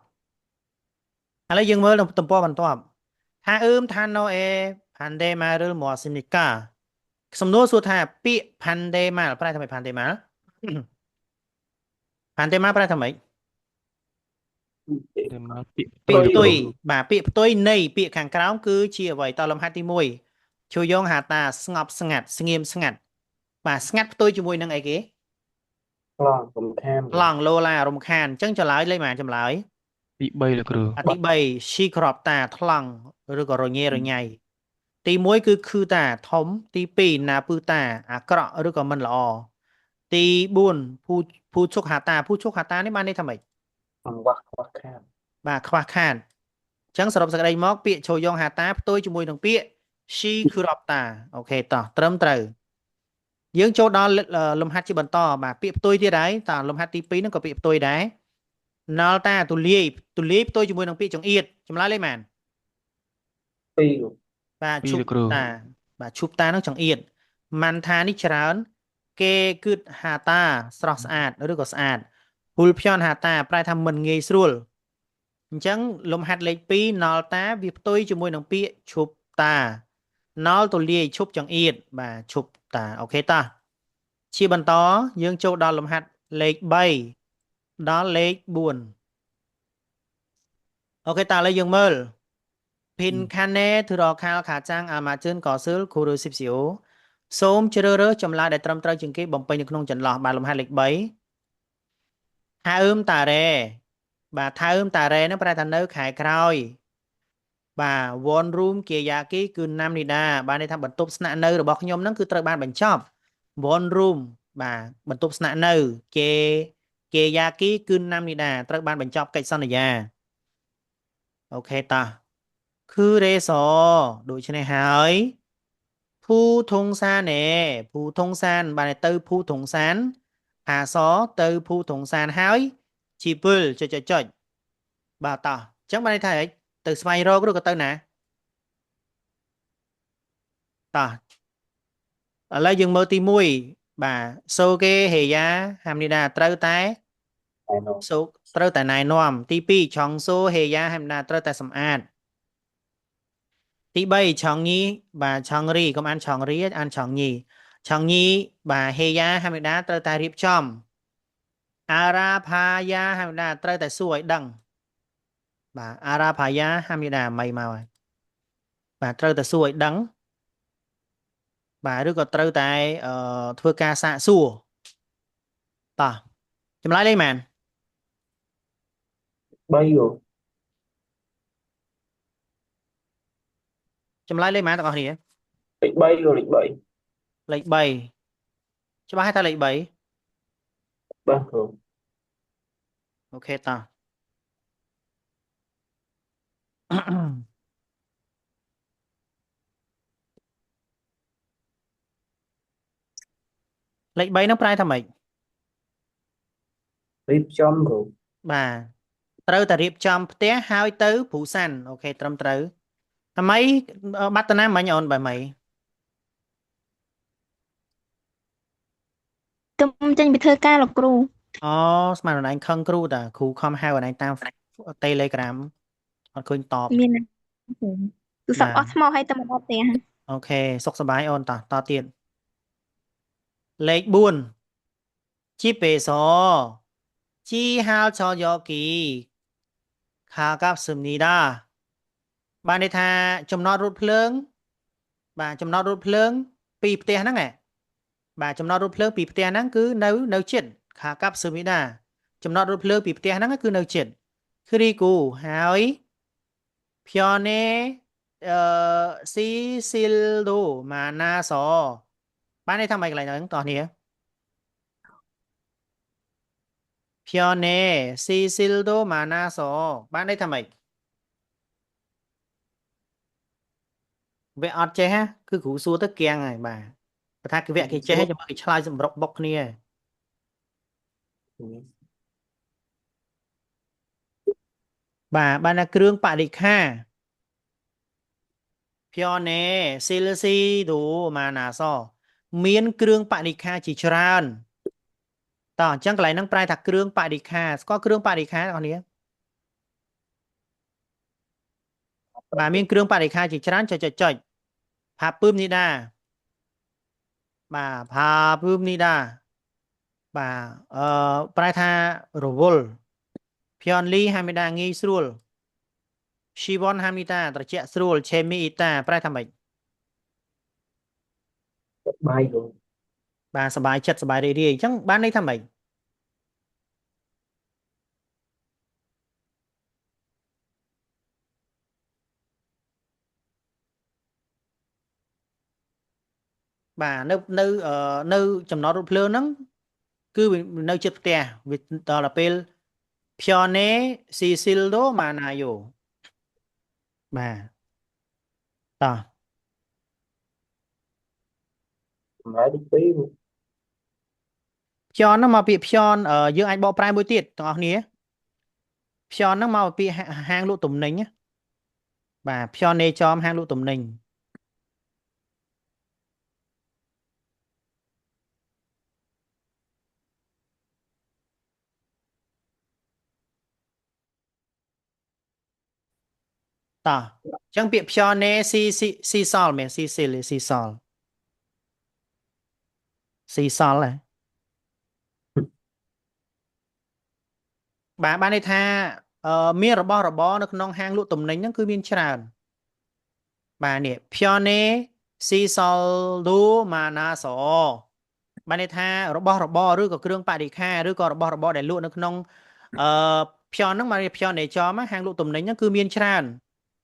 ឥឡូវយើងមើលទំព័របន្ទាប់ថាថាណូអេ Pandemal muasibnika សំណួរសួរថាពាក្យ Pandemal ប្រែថាម៉េច Pandemal Pandemal ប្រែថាម៉េច តែមកពាក្យ ពាក្យ ផ្ ផ្ ទុ ទុ យ យបាទពាក្យផ្ទុយនៃពាក្យខាងក្រោមគឺជាអ្វីតលំហាត់ទី1ជួយយងហាតាស្ងប់ស្ងាត់ស្ងៀមស្ងាត់បាទស្ងាត់ផ្ទុយជាមួយនឹងអីគេ lo cũng tham ឡងលោឡារំខានអញ្ចឹងចម្លើយលេខម៉ានចម្លើយ ទី3លោកគ្រូ អាទី3 she ក្របតាថ្លង់ឬក៏រញ៉េរញ៉ៃទី1គឺខឺតាធំទី2ណាពឺតាអាក្រក់ឬក៏មិនល្អទី4ភូជុកហាតានេះបានន័យថាម៉េច bằng quắc quắc tham បាទខ្វះខាតអញ្ចឹងសរុបសេចក្តីមកពាក្យចូលយងហាតាផ្ទុយជាមួយនឹងពាក្យ she គឺរាប់តាអូខេតោះត្រឹមត្រូវយើងចូលដល់លំហាត់ជាបន្តបាទពាក្យផ្ទុយទៀតហើយតើលំហាត់ទី2ហ្នឹងក៏ពាក្យផ្ទុយដែរណល់តាទូលាយផ្ទុយជាមួយនឹងពាក្យចង្អៀតចម្លើយលេខម៉ាន pi rồi បាទ ពី ឈប់ លោកគ្រូ តាបាទឈប់តានឹងចង្អៀតម៉ាន់ថានេះច្រើនគេគិតហាតាស្រស់ស្អាតឬក៏ស្អាតហ៊ុលភ័នហាតាប្រែថាមិនងាយស្រួលអញ្ចឹងលំហាត់លេខ2ណល់តាវាផ្ទុយជាមួយនឹងពាក្យឈប់តាណល់ទូលាយឈប់ចង្អៀតបាទឈប់តាអូខេតាជាបន្តយើងចូលដល់លំហាត់លេខ3ដល់លេខ4អូខេតាឥឡូវយើងមើល Pinkhane ធឺរខាលខាចាងអាម៉ាជឿនកសិលគូរស៊ីបស៊ីអូសូមជ្រើសរើសចម្លើយដែលត្រឹមត្រូវជាងគេបំពេញនៅក្នុងចន្លោះបាទលំហាត់លេខ3ថាតារ៉េបាទថាតារ៉េហ្នឹងប្រែថានៅខែក្រោយបាទ one room គេយ៉ាគីគឺណាំនីដាបាទន័យថាបន្ទប់ស្នាក់នៅរបស់ខ្ញុំហ្នឹងគឺត្រូវបានបញ្ចប់ one room បាទបន្ទប់ស្នាក់នៅគេយ៉ាគីគឺណាំនីដាត្រូវបានបញ្ចប់កិច្ចសន្យាអូខេតាគឺរេសដូច្នេះហើយភូធុងសានភូធុងសានបាទទៅភូធុងសានអាសទៅភូធុងសានហើយជីពិលចុចបាទតោះអញ្ចឹងបានន័យថាទៅស្វែងរកឬក៏ទៅណាតោះឥឡូវយើងមើលទី1បាទសូកេហេយ៉ាហាមនីដាត្រូវតែ này nó សូកត្រូវតែណែនាំទី2ឆងសូហេយ៉ាហាមនីដាត្រូវតែសម្អាតទី3ឆងញីបាទឆងរីកុំអានឆងរីអានឆងញីបាទហេយ៉ាហាមីដាត្រូវតែរៀបចំអារ៉ាផាយ៉ាហាមីដាត្រូវតែសួរឲ្យដឹងបាទអារ៉ាផាយ៉ាហាមីដាមិនមកហើយបាទត្រូវតែសួរឲ្យដឹងបាទឬក៏ត្រូវតែធ្វើការសាកសួរតោះចម្លើយលេខម៉ាន bay rồi ចម្លើយលេខម៉ានទាំងអស់គ្នា lịch bay rồi lịch bay លេខ3ច្បាស់ហើយតើលេខ3 ba rồi អូខេតោះ លេខ3ហ្នឹងប្រែថាម៉េច រៀបចំrồi បាទត្រូវតែរៀបចំផ្ទះហើយទៅព្រូសាន់អូខេត្រឹមត្រូវតែម៉េចបាត់តាណាមិញអូនបែម៉េច ខ្ញុំចេញពីធ្វើការលោកគ្រូ អូស្មានអនឡាញខឹងគ្រូតាគ្រូខំហៅអនឡាញតាម Telegram អត់ឃើញតប មានទូរស័ព្ទ បាទ អស់ថ្មហើយទៅមកដល់ផ្ទះ អូខេសុខសប្បាយអូនតោះតទៀតលេខ4 집에서 지하철 여기 가깝습니다. បានន័យថាចំណតរថភ្លើងបាទចំណតរថភ្លើងពីផ្ទះហ្នឹងបាទចំណតរថភ្លើងពីផ្ទះហ្នឹងគឺនៅជិតខាកាប់ស៊ឺមីដាចំណតរថភ្លើងពីផ្ទះហ្នឹងគឺនៅជិតគ្រីគូហើយភៀណេស៊ីស៊ីលដូម៉ាណាសបានន័យថាម៉េចកន្លែងហ្នឹងតោះគ្នាភៀណេស៊ីស៊ីលដូម៉ាណាសបានន័យថាម៉េចវគ្គអត់ចេះគឺគ្រូសួរទៅគៀងហើយបាទបើថាគេវគ្គគេចេះចាំមើលគេឆ្លើយសម្រុកបុកគ្នាបាទបានថាគ្រឿងបរិក្ខាភៀណេស៊ីលស៊ីដូម៉ាណាសមានគ្រឿងបរិក្ខាជាច្រើនតោះអញ្ចឹងកន្លែងហ្នឹងប្រែថាគ្រឿងបរិក្ខាស្គាល់គ្រឿងបរិក្ខាបងប្អូនបាទមានគ្រឿងបរិក្ខាជាច្រើនចុចផាពឹមនេះដែរបាទផាពឹមនេះដែរបាទប្រែថារវល់ភៀនលីហាមីដាងាយស្រួលជីវ៉នហាមីតាត្រជាក់ស្រួលឆេមីអ៊ីតាប្រែថាម៉េចបាយគ្រូ បាទសบายចិត្តសบายរីករាយអញ្ចឹងបានន័យថាម៉េចបាទនៅចំណតរថភ្លើងហ្នឹងគឺវានៅជិតផ្ទះវាដល់ពេលភៀណេស៊ីស៊ីលដូម៉ាណាយ៉ូបាទតោះបាយទីពីរ ភៀនហ្នឹងមកពាក្យភៀនយើងអាចបកប្រែមួយទៀតទាំងអស់គ្នាភៀនហ្នឹងមកពាក្យហាងលក់ទំនិញណាបាទភៀននេចំហាងលក់ទំនិញតោះអញ្ចឹងពាក្យភៀននេស៊ីសល់មែនស៊ីស៊ីលស៊ីសល់ស៊ីសល់ហ៎បាទបានន័យថាមានរបស់របរនៅក្នុងហាងលក់ទំនិញហ្នឹងគឺមានច្រើនបាទនេះភៀណេស៊ីសល់ដូម៉ាណាសបានន័យថារបស់របរឬក៏គ្រឿងបរិក្ខារឬក៏របស់របរដែលលក់នៅក្នុងភៀនហ្នឹងមកភៀននេចំហាងលក់ទំនិញហ្នឹងគឺមានច្រើន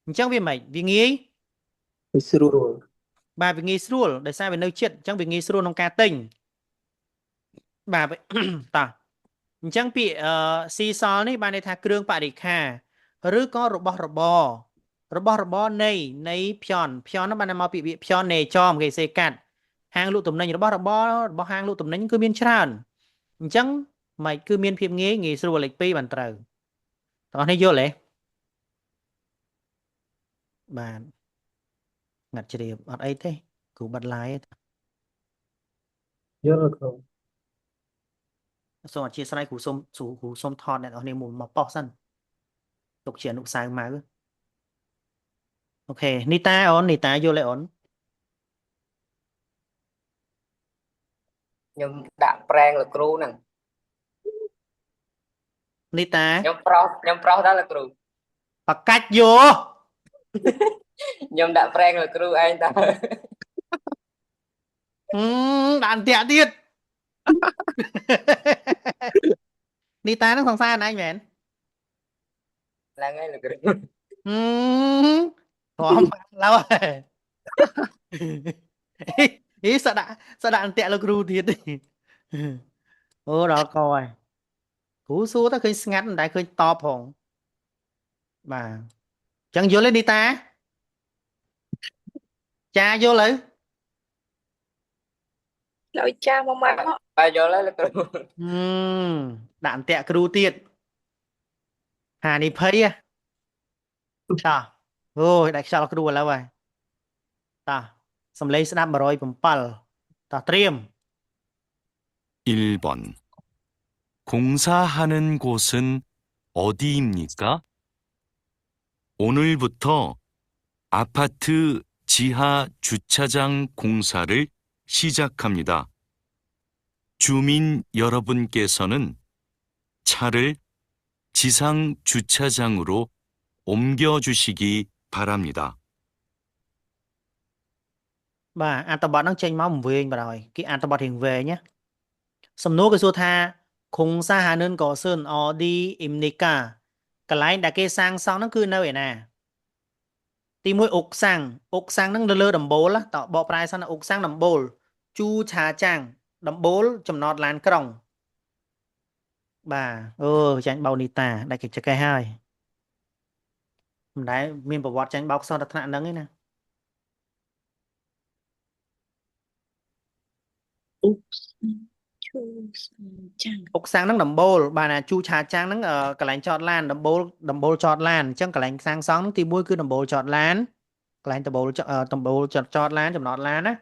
អញ្ចឹងវាមិនវាងាយ ស្រួល បាទវាងាយស្រួលដោយសារវានៅជិតអញ្ចឹងវាងាយស្រួលក្នុងការទិញបាទ តោះអញ្ចឹងពាក្យស៊ីសល់នេះបានន័យថាគ្រឿងបរិក្ខារឬក៏របស់របរនៃភៀនហ្នឹងបានមកពីពាក្យភៀននេចំគេសេកាត់ហាងលក់ទំនិញរបស់ហាងលក់ទំនិញគឺមានច្រើនអញ្ចឹងមិនគឺមានភាពងាយស្រួលលេខ2បានត្រូវតោះនេះយល់ទេបាទងាត់ជ្រាបអត់អីទេគ្រូបិទ live យល់គ្រូ សូមអធិស្ឋានគ្រូសូមថតអ្នកនរគ្នាមកប៉ោះសិនទុកជាអនុស្សាវរីយ៍មកអូខេនីតាអូននីតាយល់ទេអូន ខ្ញុំដាក់ប្រេងលោកគ្រូហ្នឹង នីតា ខ្ញុំប្រុសដែរលោកគ្រូ បកាច់យោ ខ្ញុំដាក់ប្រេងលោកគ្រូឯងតើ ដាក់អន្ទាក់ទៀត នីតានឹងសង្សារអញមែន ឡើងហើយលោកគ្រូ ព្រមឡៅហើយអីសដាក់អន្ទាក់លោកគ្រូទៀតអូដល់កហើយគ្រូសួរទៅឃើញស្ងាត់មិនដែលឃើញតបផងបាទអញ្ចឹងយល់ទេនីតាចាយល់ហើយ Lỗi cha mà mà បាយយល់ហើយលោកគ្រូ ដាក់អន្ទាក់គ្រូទៀតហានិភ័យតោះអូយដាក់ខ្យល់គ្រូឥឡូវហើយតោះសំឡេងស្ដាប់107តោះត្រៀម 1번 공사하는 곳은 어디입니까? 오늘부터 아파트 지하 주차장 공사를 시작합니다. 주민 여러분께서는 차를 지상 주차장으로 옮겨주시기 바랍니다. បាទអត្ថបទហ្នឹងចេញមកវែងបាទហើយគេអត្ថបទរៀងវែងណាសំណួរគេសួរថាខុងសាហានិនក៏ស៊ឿនអឌីអ៊ីមនីកាកន្លែងដែលគេសាងសង់ហ្នឹងគឺនៅឯណាទី1អុកសាំងហ្នឹងលើដំបូលតបកប្រែសិនអុកសាំងដំបូលជូឆាចាំងដំបូលចំណតឡានក្រុងបាទអូចាញ់បោនីតាដែលគេចកេះហើយមិនដែលមានប្រវត្តិចាញ់បោកសោតថ្នាក់ហ្នឹងឯណា Chu chẳng អុកសាំងហ្នឹងដំបូលបាទណាជូឆាចាំងហ្នឹងកន្លែងចតឡានដំបូលចតឡានអញ្ចឹងកន្លែងសាងសង់ហ្នឹងទី1គឺដំបូលចតឡានកន្លែងដំបូលចតឡានចំណតឡានណា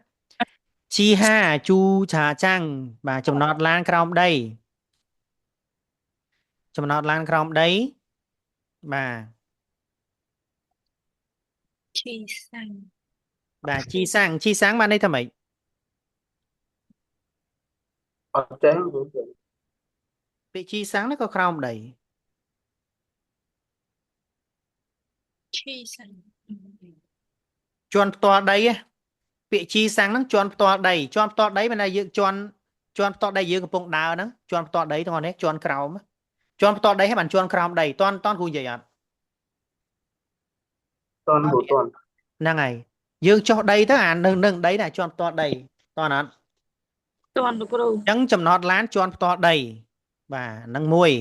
ជីហាជូឆាចាំងបាទចំណតឡានក្រោមដីចំណតឡានក្រោមដីបាទ chi sang បាទជីសាំងបានន័យថាម៉េច ở trên cũng được ពាក្យជីសាំងហ្នឹងក៏ក្រោមដី chi sang ជាន់ផ្ទាល់ដីណាពាក្យជីសាំងហ្នឹងជាន់ផ្ទាល់ដីមានន័យយើងជាន់ផ្ទាល់ដីយើងកំពុងដើរហ្នឹងជាន់ផ្ទាល់ដីទាំងអស់នេះជាន់ក្រោមជាន់ផ្ទាល់ដីហើយបានជាន់ក្រោមដីតន់គ្រូនិយាយអត់ toàn bộ toàn ហ្នឹងហើយយើងចុះដីទៅអានឹងដីណាជាន់ផ្ទាល់ដីតន់អត់ toàn được rồi អញ្ចឹងចំណតឡានជាន់ផ្ទាល់ដីបាទហ្នឹងមួយ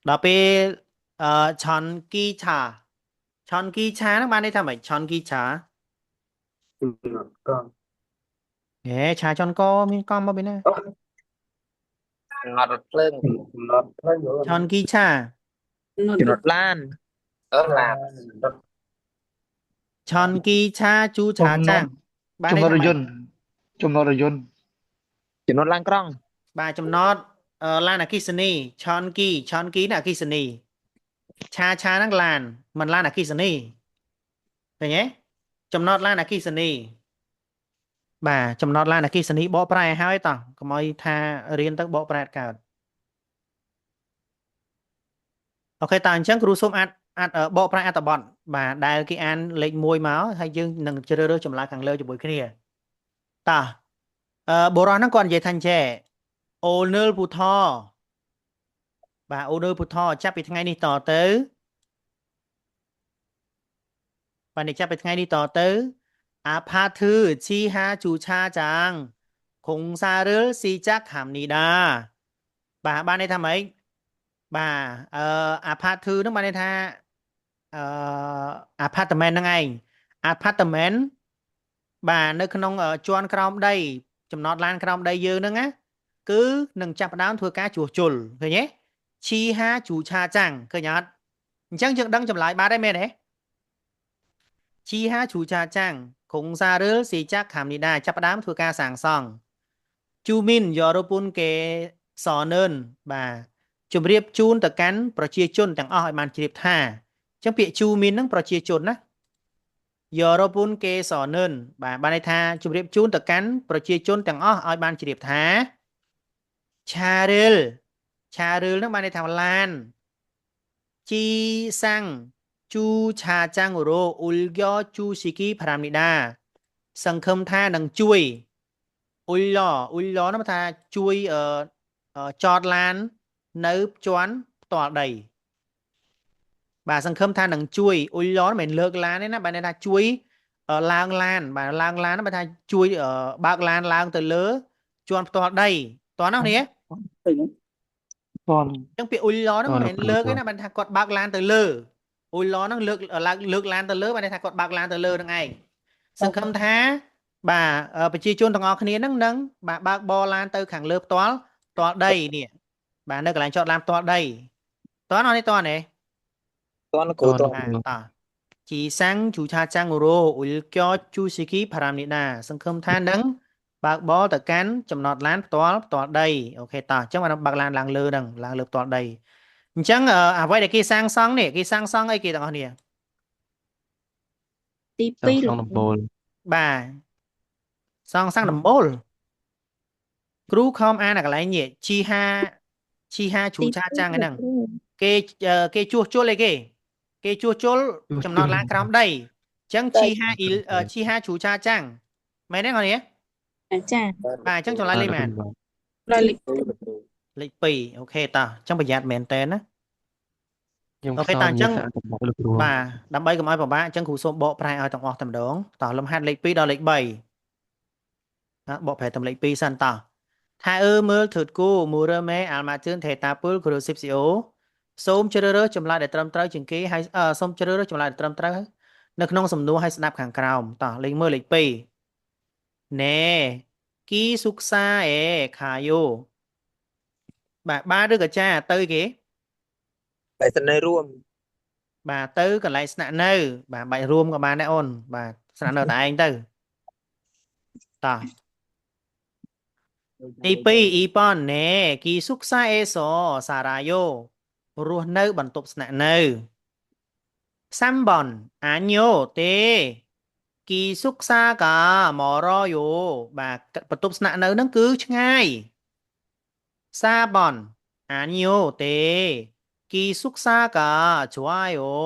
ដល់ពេលឆនគីឆាហ្នឹងបានន័យថាម៉េចឆនគីឆា con ហេឆាឆនកមានកំមកពីណា ngọt rụt lưng nó thấy nữa ឆនគីឆា nó Chỉ được nốt lan. làm ឆនគីឆាជូឆាចាំងបានន័យ ចំណត ថា រ ម៉េច យន្តចំណតរយន្ត Chỉ nốt lan krong. បាទចំណតឡានអគ្គិសនីឆនគីនេះអគ្គិសនីឆាហ្នឹងឡានមិនឡានអគ្គិសនីឃើញទេចំណតឡានអគ្គិសនីបាទចំណតឡានអគ្គិសនីបកប្រែឲ្យហើយតោះកុំឲ្យថារៀនទៅបកប្រែអត់កើតអូខេតើអញ្ចឹងគ្រូសូមអាចបកប្រែអត្ថបទបាទដែលគេអានលេខ1មកហើយយើងនឹងជ្រើសរើសចម្លើយខាងលើជាមួយគ្នាតោះបុរសហ្នឹងគាត់និយាយថាអញ្ចេះអូនឺលពូថបាទអូនឺលពូថចាប់ពីថ្ងៃនេះតទៅបាទនេះចាប់ពីថ្ងៃនេះតទៅអាផាធឺជីហាជូឆាចាងខុងសារឺលស៊ីចាក់ហាំនីដាបាទបានន័យថាម៉េចបាទអាផាធឺហ្នឹងបានន័យថាអាផាតមែនហ្នឹងឯងអាផាតមែនបាទនៅក្នុងជាន់ក្រោមដីចំណតឡានក្រោមដីយើងហ្នឹងណាគឺនឹងចាប់ផ្ដើមធ្វើការជួសជុលឃើញទេឈីហាជូឆាចាំងឃើញអត់អញ្ចឹងយើងដឹងចម្លើយបានហើយមែនទេឈីហាជូឆាចាំងខុងសារឺលស៊ីចាក់ខាំនីដាចាប់ផ្ដើមធ្វើការសាងសង់ជូមីនយរពុនកេសនឿនបាទជម្រាបជូនទៅកាន់ប្រជាជនទាំងអស់ឲ្យបានជ្រាបថាអញ្ចឹងពាក្យជូមីនហ្នឹងប្រជាជនណាយរពុនកេសនឿនបាទបានន័យថាជម្រាបជូនទៅកាន់ប្រជាជនទាំងអស់ឲ្យបានជ្រាបថាឆារិលហ្នឹងបានន័យថាឡានជីសាំងជូឆាចាំងរោអ៊ុលយ៉ជូស៊ីគីប្រាំនីដាសង្ឃឹមថានឹងជួយអ៊ុលឡហ្នឹងថាជួយចតឡាននៅជាន់ផ្ទាល់ដីបាទសង្ឃឹមថានឹងជួយអ៊ុលឡមិនមែនលើកឡានទេណាបាទន័យថាជួយឡើងឡានបាទឡើងឡានហ្នឹងបាទថាជួយបើកឡានឡើងទៅលើជាន់ផ្ទាល់ដីតោះណាគ្នា តន អញ្ចឹងពាក្យអ៊ុយឡហ្នឹងមិនមែនលើកទេណាបានថាគាត់បើកឡានទៅលើអ៊ុយឡហ្នឹងលើកឡានទៅលើបានថាគាត់បើកឡានទៅលើហ្នឹងឯងសង្ឃឹមថាបាទប្រជាជនទាំងអស់គ្នាហ្នឹងនឹងបាទបើកបរឡានទៅខាងលើផ្ទាល់ដីនេះបាទនៅកន្លែងចតឡានផ្ទាល់ដីតោះនេះតោះនេះ Toàn là cổ toàn. តោះជីសាំងជូឆាចាំងរោអ៊ុលកោជូស៊ីគីប្រាំនីដាសង្ឃឹមថានឹងបើកបរទៅកាន់ចំណតឡានផ្ទាល់ដីអូខេតោះអញ្ចឹងបានបើកឡានឡើងលើហ្នឹងឡើងលើផ្ទាល់ដីអញ្ចឹងអ្វីដែលគេសាងសង់នេះគេសាងសង់អីគេទាំងអស់គ្នា tí សាង pi សង់ដំបូល បាទសង់ដំបូល គ្រូខំអានអាកន្លែងនេះជីហាឈូឆាចាំងហ្នឹងគេជួសជុលអីគេជួសជុលចំណត់ឡើងក្រោមដីអញ្ចឹងជីហាឈូឆាចាំងមែនទេបងនេះ ចា បាទអញ្ចឹងចម្លើយលេខមែន ដល់លេខ លេខ2អូខេតោះអញ្ចឹងប្រយ័ត្នមែនតើណា ខ្ញុំ អូ ខ្ ខេ សោ តោះ យ អញ្ ញ៉ា ចឹ ំ ង សាក់តំបន់លោកគ្រូ បាទដើម្បីកុំឲ្យពិបាកអញ្ចឹងគ្រូសូមបកប្រែឲ្យទាំងអស់តែម្ដងតោះលំហាត់លេខ2ដល់លេខ3ណាបកប្រែតាមលេខ2សិនតោះថាមើលធឺតគូមូរឺមេអាល់ម៉ាជឿនថេតាពុលគ្រូស៊ីបស៊ីអូសូមជ្រើសរើសចម្លើយដែលត្រឹមត្រូវជាងគេហើយសូមជ្រើសរើសចម្លើយដែលត្រឹមត្រូវនៅក្នុងសំណួរឲ្យស្ដាប់ខាងក្រោមតោះលេខមើលលេខ2ណែគីសុកសាអេខាយោបាទឬក៏ចាទៅគេ តែស្នេហ៍រួម បាទទៅកន្លែងស្នាក់នៅបាទបាច់រួមក៏បានដែរអូនបាទស្នាក់នៅតែឯងទៅតោះទី2អ៊ីប៉ុនណែគីសុកសាអេសសារ៉ាយ៉ូរស់នៅបន្ទប់ស្នាក់នៅ3បនអាញ៉ូទេគីសុកសាកាមរយ៉ូបាទបន្ទប់ស្នាក់នៅហ្នឹងគឺឆ្ងាយ4បនអាញ៉ូទេគីសុកសាកាជួអាយ៉ូ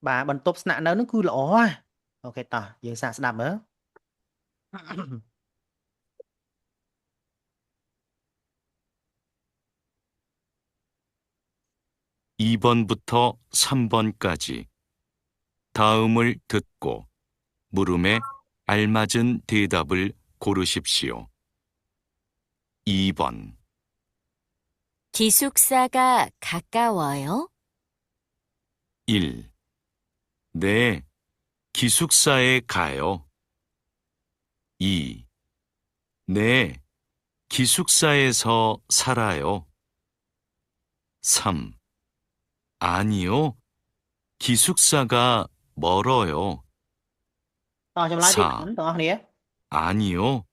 បាទបន្ទប់ស្នាក់នៅហ្នឹងគឺល្អហ่ะអូខេតោះយើងសាកស្ដាប់មើល 2번부터 3번까지 다음을 듣고 물음에 알맞은 대답을 고르십시오. 2번, 기숙사가 가까워요? 1. 네, 기숙사에 가요. 2. 네, 기숙사에서 살아요. 3. 아니요, 기숙사가 멀어요. តោះចម្លើយទី4ទាំងអស់គ្នា 아니요,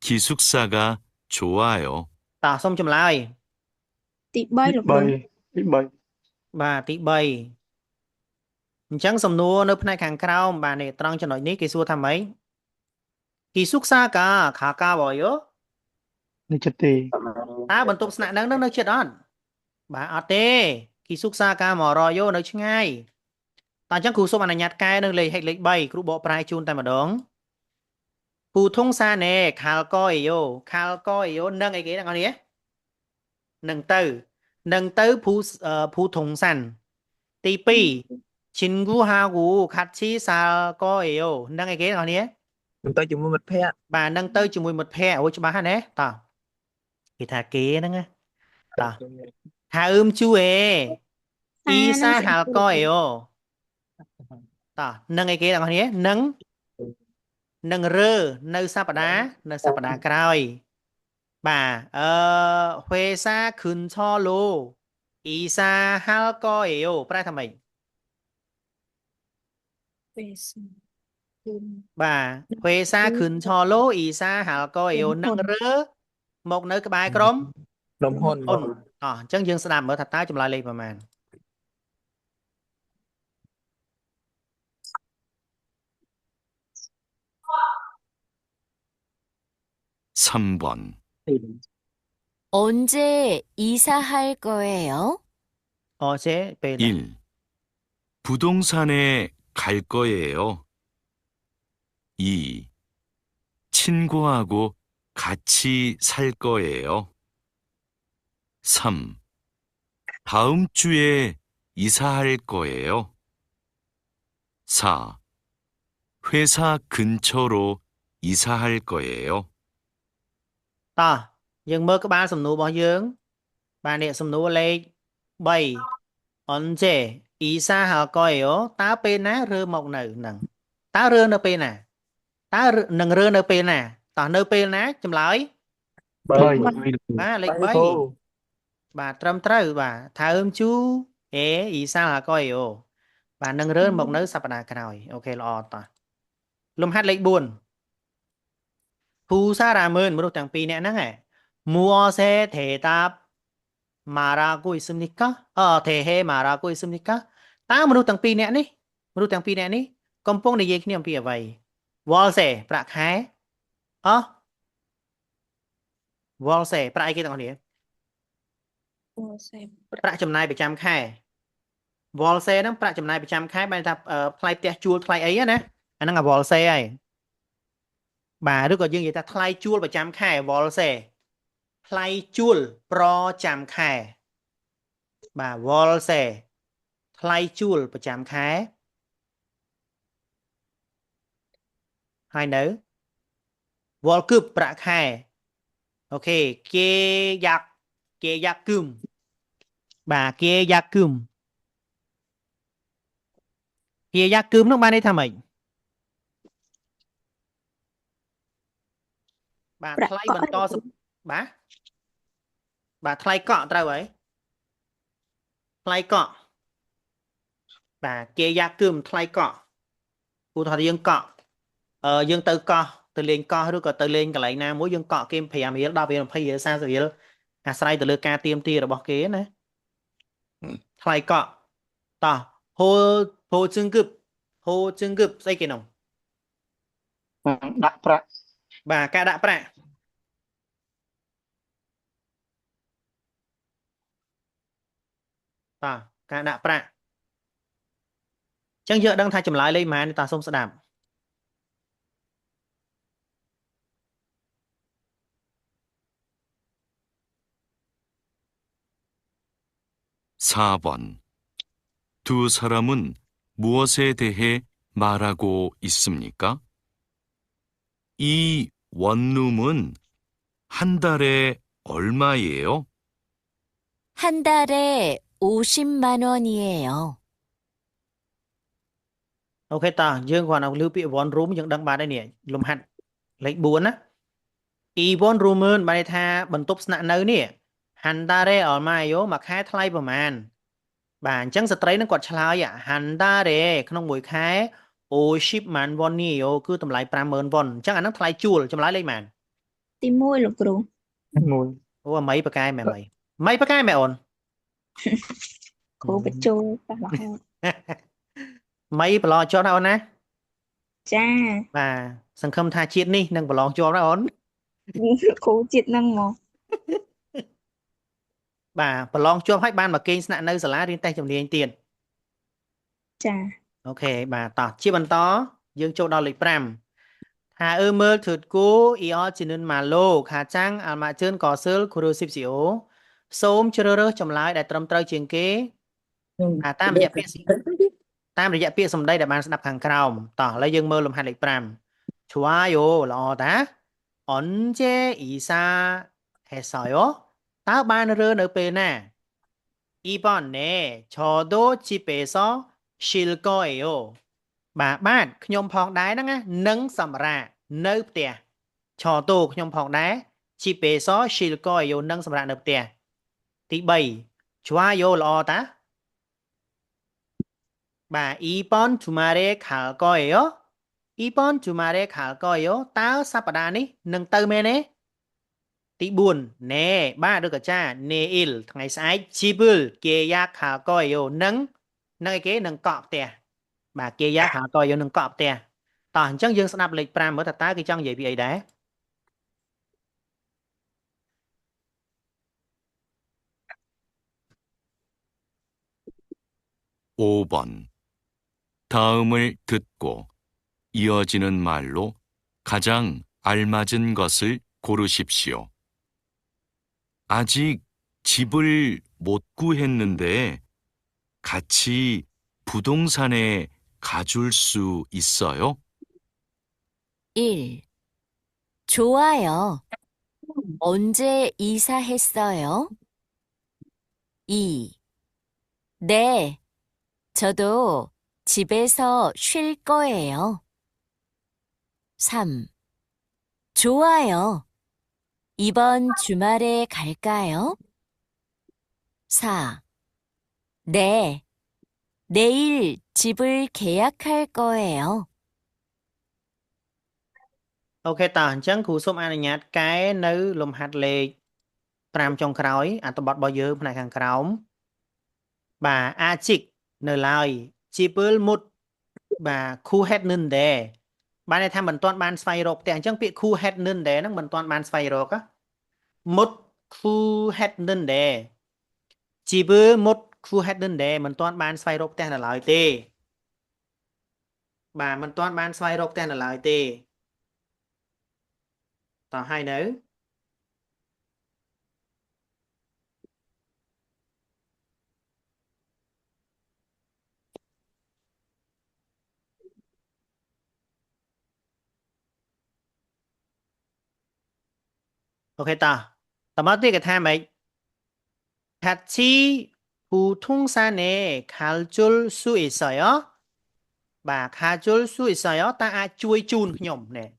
기숙사가 좋아요. តោះសូមចម្លើយ ទី3លោកគ្រូ 3 ទី3 បាទទី3អញ្ចឹងសំណួរនៅផ្នែកខាងក្រោមបាទនេះត្រង់ចំណុចនេះគេសួរថាម៉េចគីសុកសាកាខាកាបយោ នេះចិត្តទេ តើបន្ទប់ស្នាក់នៅនឹងនៅជិតអត់បាទអត់ទេគីសុកសាកាមករយោនៅឆ្ងាយតើអញ្ចឹងគ្រូសូមអនុញ្ញាតកែនៅលេខលេខ3គ្រូបកប្រែជូនតែម្ដងពូធុងសាណេខាល់កអេយោនឹងអីគេទាំងអស់នេះនឹងទៅភូធុងសាន់ទី2ឈិនគូហាគូខាត់ឈីសាល់កអេយោនឹងអីគេទាំងអស់នេះ មិនទៅជាមួយមិត្តភ័ក្តិ បាទនឹងទៅជាមួយមិត្តភ័ក្តិអូច្បាស់ហើយណាតោះគេថាគេហ្នឹងណាតោះថាជូអេអ៊ីសាហាល់កអេយោតោះនឹងអីគេទាំងអស់គ្នានឹងរើនៅសប្តាហ៍ក្រោយបាទហွေសាខុនឆឡូអ៊ីសាហាល់កអេយោប្រែថាម៉េចបាទហွေសាខុនឆឡូអ៊ីសាហាល់កអេយោនឹងរើមកនៅក្បែរក្រុម នំហ៊ុន អូនអញ្ចឹងយើងស្ដាប់មើលថាតើចម្លើយលេខប្រមាណ 3번, 언제 이사할 거예요? 어제ពេល 1. 부동산에 갈 거예요. 2. 친구하고 같이 살 거예요. 3. 다음 주에 이사할 거예요. 4. 회사 근처로 이사할 거예요. តោះយើងមើលក្បាលសំណួររបស់យើងបាទនេះសំណួរលេខ3អនជេអ៊ីសាហាល់កយអូតើពេលណារើមកនៅហ្នឹងតើរើនៅពេលណាតើនឹងរើនៅពេលណាតោះនៅពេលណាចម្លើយ 3 បាទលេខ3បាទត្រឹមត្រូវបាទថាជូអេអ៊ីសាហាល់កយអូបាទនឹងរើមកនៅសប្តាហ៍ក្រោយអូខេល្អតោះលំហាត់លេខ4 ភូសារ៉ាមើលមនុស្សទាំងពីរនាក់ហ្នឹងហ៎មួសេថេតាប់ម៉ារ៉ាគូអ៊ីស្មនីកាថេហេម៉ារ៉ាគូអ៊ីស្មនីកាតើមនុស្សទាំងពីរនាក់នេះកំពុងនិយាយគ្នាអំពីអ្វីវ៉លសេប្រាក់ខែ វ៉លសេប្រាក់អីគេទាំងអស់គ្នាប្រាក់ចំណាយប្រចាំខែវ៉លសេហ្នឹងប្រាក់ចំណាយប្រចាំខែបែរថាថ្លៃផ្ទះជួលថ្លៃអីណាអាហ្នឹងអាវ៉លសេហើយបាទឬក៏យើងនិយាយថាថ្លៃជួលប្រចាំខែវ៉លសេថ្លៃជួលប្រចាំខែបាទវ៉លសេថ្លៃជួលប្រចាំខែហើយនៅវ៉លគឹបប្រាក់ខែអូខេគេយ៉ាក់គឹមបាទគេយ៉ាក់គឹមនោះបានន័យថាម៉េចបាទថ្លៃបន្តបាទថ្លៃកក់ត្រូវហើយថ្លៃកក់បាទគេយ៉ាក់គឹមថ្លៃកក់ឧទាហរណ៍យើងកក់យើងទៅកោះទៅលេងកោះឬក៏ទៅលេងកន្លែងណាមួយយើងកក់គេ5រៀល10រៀល20រៀល30រៀលអាស្រ័យទៅលើការទៀមទារបស់គេណាថ្លៃកក់តោះហូជឹងគឹបស្អីគេនោះ ដាក់ប្រាក់ បាទការដាក់ប្រាក់តោះការដាក់ប្រាក់អញ្ចឹងយើងដឹងថាចម្លើយលេខប៉ុន្មានតោះសូមស្ដាប់ 4번. 두 사람은 무엇에 대해 말하고 있습니까? 이 원룸은 한 달에 얼마예요? 한 달에 50만 원이에요. អូខេតោះយើងគ្រាន់តែលើពាក្យ one room យើងដឹងបានហើយនេះលំហាត់លេខ4ណា e one room បានន័យថាបន្ទប់ស្នាក់នៅនេះ handare almayo មួយខែថ្លៃប្រហែលបាទអញ្ចឹងស្ត្រីនឹងគាត់ឆ្លើយ handare ក្នុងមួយខែ 50 man won នេះគឺតម្លៃ 50,000 won អញ្ចឹងអាហ្នឹងថ្លៃជួលចម្លើយលេខប៉ុន្មាន ទី1លោកគ្រូ មួយ អូអាមីប៉ាកែមែនម៉ៃប៉ាកែមែនអូន គ្រូបញ្ចូលប៉ះរហូត ម៉ៃប្រឡងជាប់ណាអូនណា ចា បាទសង្ឃឹមថាជាតិនេះនឹងប្រឡងជាប់ណាអូន គ្រូជាតិហ្នឹងមក បាទប្រឡងជាប់ហើយបានមកគេងស្នាក់នៅសាលារៀនតេស្តជំនាញទៀត ចា អូខេបាទតោះជាបន្តយើងចូលដល់លេខ 5 ថាមើលធ្វើគូអ៊ីអលជីនុនម៉ាឡូខាចាំងអាល់ម៉ាជឿនក៏សឺលគ្រូស៊ីបស៊ីអូសូមជ្រើសរើសចម្លើយដែលត្រឹមត្រូវជាងគេតាមរយៈពាក្យសម្ដីដែលបានស្ដាប់ខាងក្រោមតោះឥឡូវយើងមើលលំហាត់លេខ 5 좋아요ល្អតា언제 이사했어요តើបានរើនៅពេលណា 2번 네 저도 집에서 쉴 거예요 បាទខ្ញុំផងដែរហ្នឹងណានឹងសម្រាប់នៅផ្ទះឆតូខ្ញុំផងដែរ 집에서 쉴 거예요 នឹងសម្រាប់នៅផ្ទះទី 3 좋아요 ល្អតាបាទ 2번 주말에 갈 거예요 2번 주말에 갈 거예요 តើសប្តាហ៍នេះនឹងទៅមែនទេទី 4 ណែបាទឬក៏ចា 내일 ថ្ងៃស្អែក 집을 계약할 거예요 នឹងអីគេនឹងកក់ផ្ទះបាទ 계약할 거예요 នឹងកក់ផ្ទះតោះអញ្ចឹងយើងស្ដាប់លេខ 5 មើលតើគេចង់និយាយពីអីដែរ 5번. 다음을 듣고 이어지는 말로 가장 알맞은 것을 고르십시오. 아직 집을 못 구했는데 같이 부동산에 가줄 수 있어요? 1. 좋아요. 언제 이사했어요? 2. 네. 저도 집에서 쉴 거예요. 3. 좋아요. 이번 주말에 갈까요? 4. 네. 내일 집을 계약할 거예요. អូខេតោះអញ្ចឹងគ្រូសូមអនុញ្ញាតកែនៅលំហាត់លេខ 5 ចុងក្រោយអត្ថបទរបស់យើងផ្នែកខាងក្រោមបាទអាជីកនៅឡើយ Chipul mut បាទ khu het nunដែរបានន័យថាមិនទាន់បានស្វែងរកផ្ទះអញ្ចឹងពាក្យ khu het nunដែរហ្នឹងមិនទាន់បានស្វែងរក một khu hết đơn đề chỉ bữa một khu hết đơn đề mình toàn bán xoay rộp tên là lời tê bà mình toàn bán xoay rộp tên là lời tê tao hai nữ ok ta tao mất đi cái tham ấy 같이 부통산에 가줄 수 있어요? bà 가줄 수 있어요? ta ai chui chun nhóm nè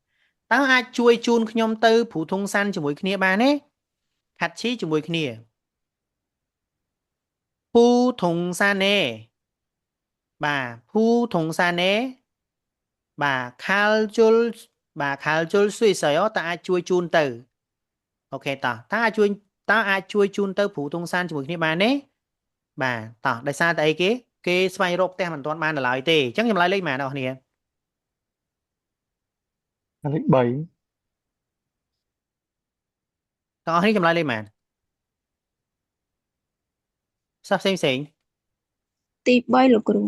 ta ai chui chun nhóm từ phụ thông sanជាមួយគ្នាបានទេ같이ជាមួយគ្នា부통산에 bà 부통산에 bà 가줄 수 있어요? ta ai chui chun từ ok ta ai chui chun từ phụ thông sanជាមួយគ្នាបានទេបាទតោះដោយសារតែអីគេស្វែងរកផ្ទះមិនទាន់បានដល់ឡើយទេអញ្ចឹងខ្ញុំឡើយលេខម៉ានអ្នកនរគ្នា លេខ 3 បងប្អូននេះចម្លើយលេខម៉ានសិស្សផ្សេងទី3លោកគ្រូ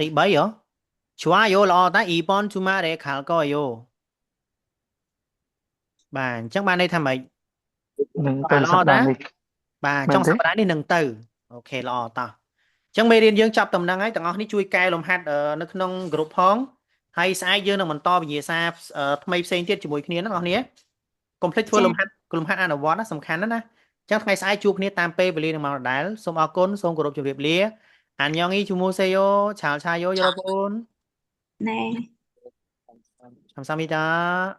ទី3ហ៎ 좋아요ល្អតា 이번 주말에 갈 거예요 បាទអញ្ចឹងបានន័យថាម៉េច នឹង បា ទៅ ទល្អ សប្តា តា ហ៍នេះ បាទ មែន ចុង ទេ សប្តាហ៍នេះនឹងទៅអូខេល្អតោះអញ្ចឹងមេរៀនយើងចាប់តំណឹងហើយទាំងអស់នេះជួយកែលំហាត់នៅក្នុងក្រុមផងហើយស្អែកយើងនឹងបន្តវិញ្ញាសាថ្មីផ្សេងទៀតជាមួយគ្នាហ្នឹងអស់គ្នាកុំភ្លេចធ្វើលំហាត់អនុវត្តណាសំខាន់ណាស់ណាអញ្ចឹងថ្ងៃស្អែកជួបគ្នាតាមពេលវេលានឹងមកដដែលសូមអរគុណសូមគោរពជម្រាបលាអានយ៉ងអ៊ីជូមូសេយ៉ូឆាលឆាយ៉ូយល់បង ណែ 감사합니다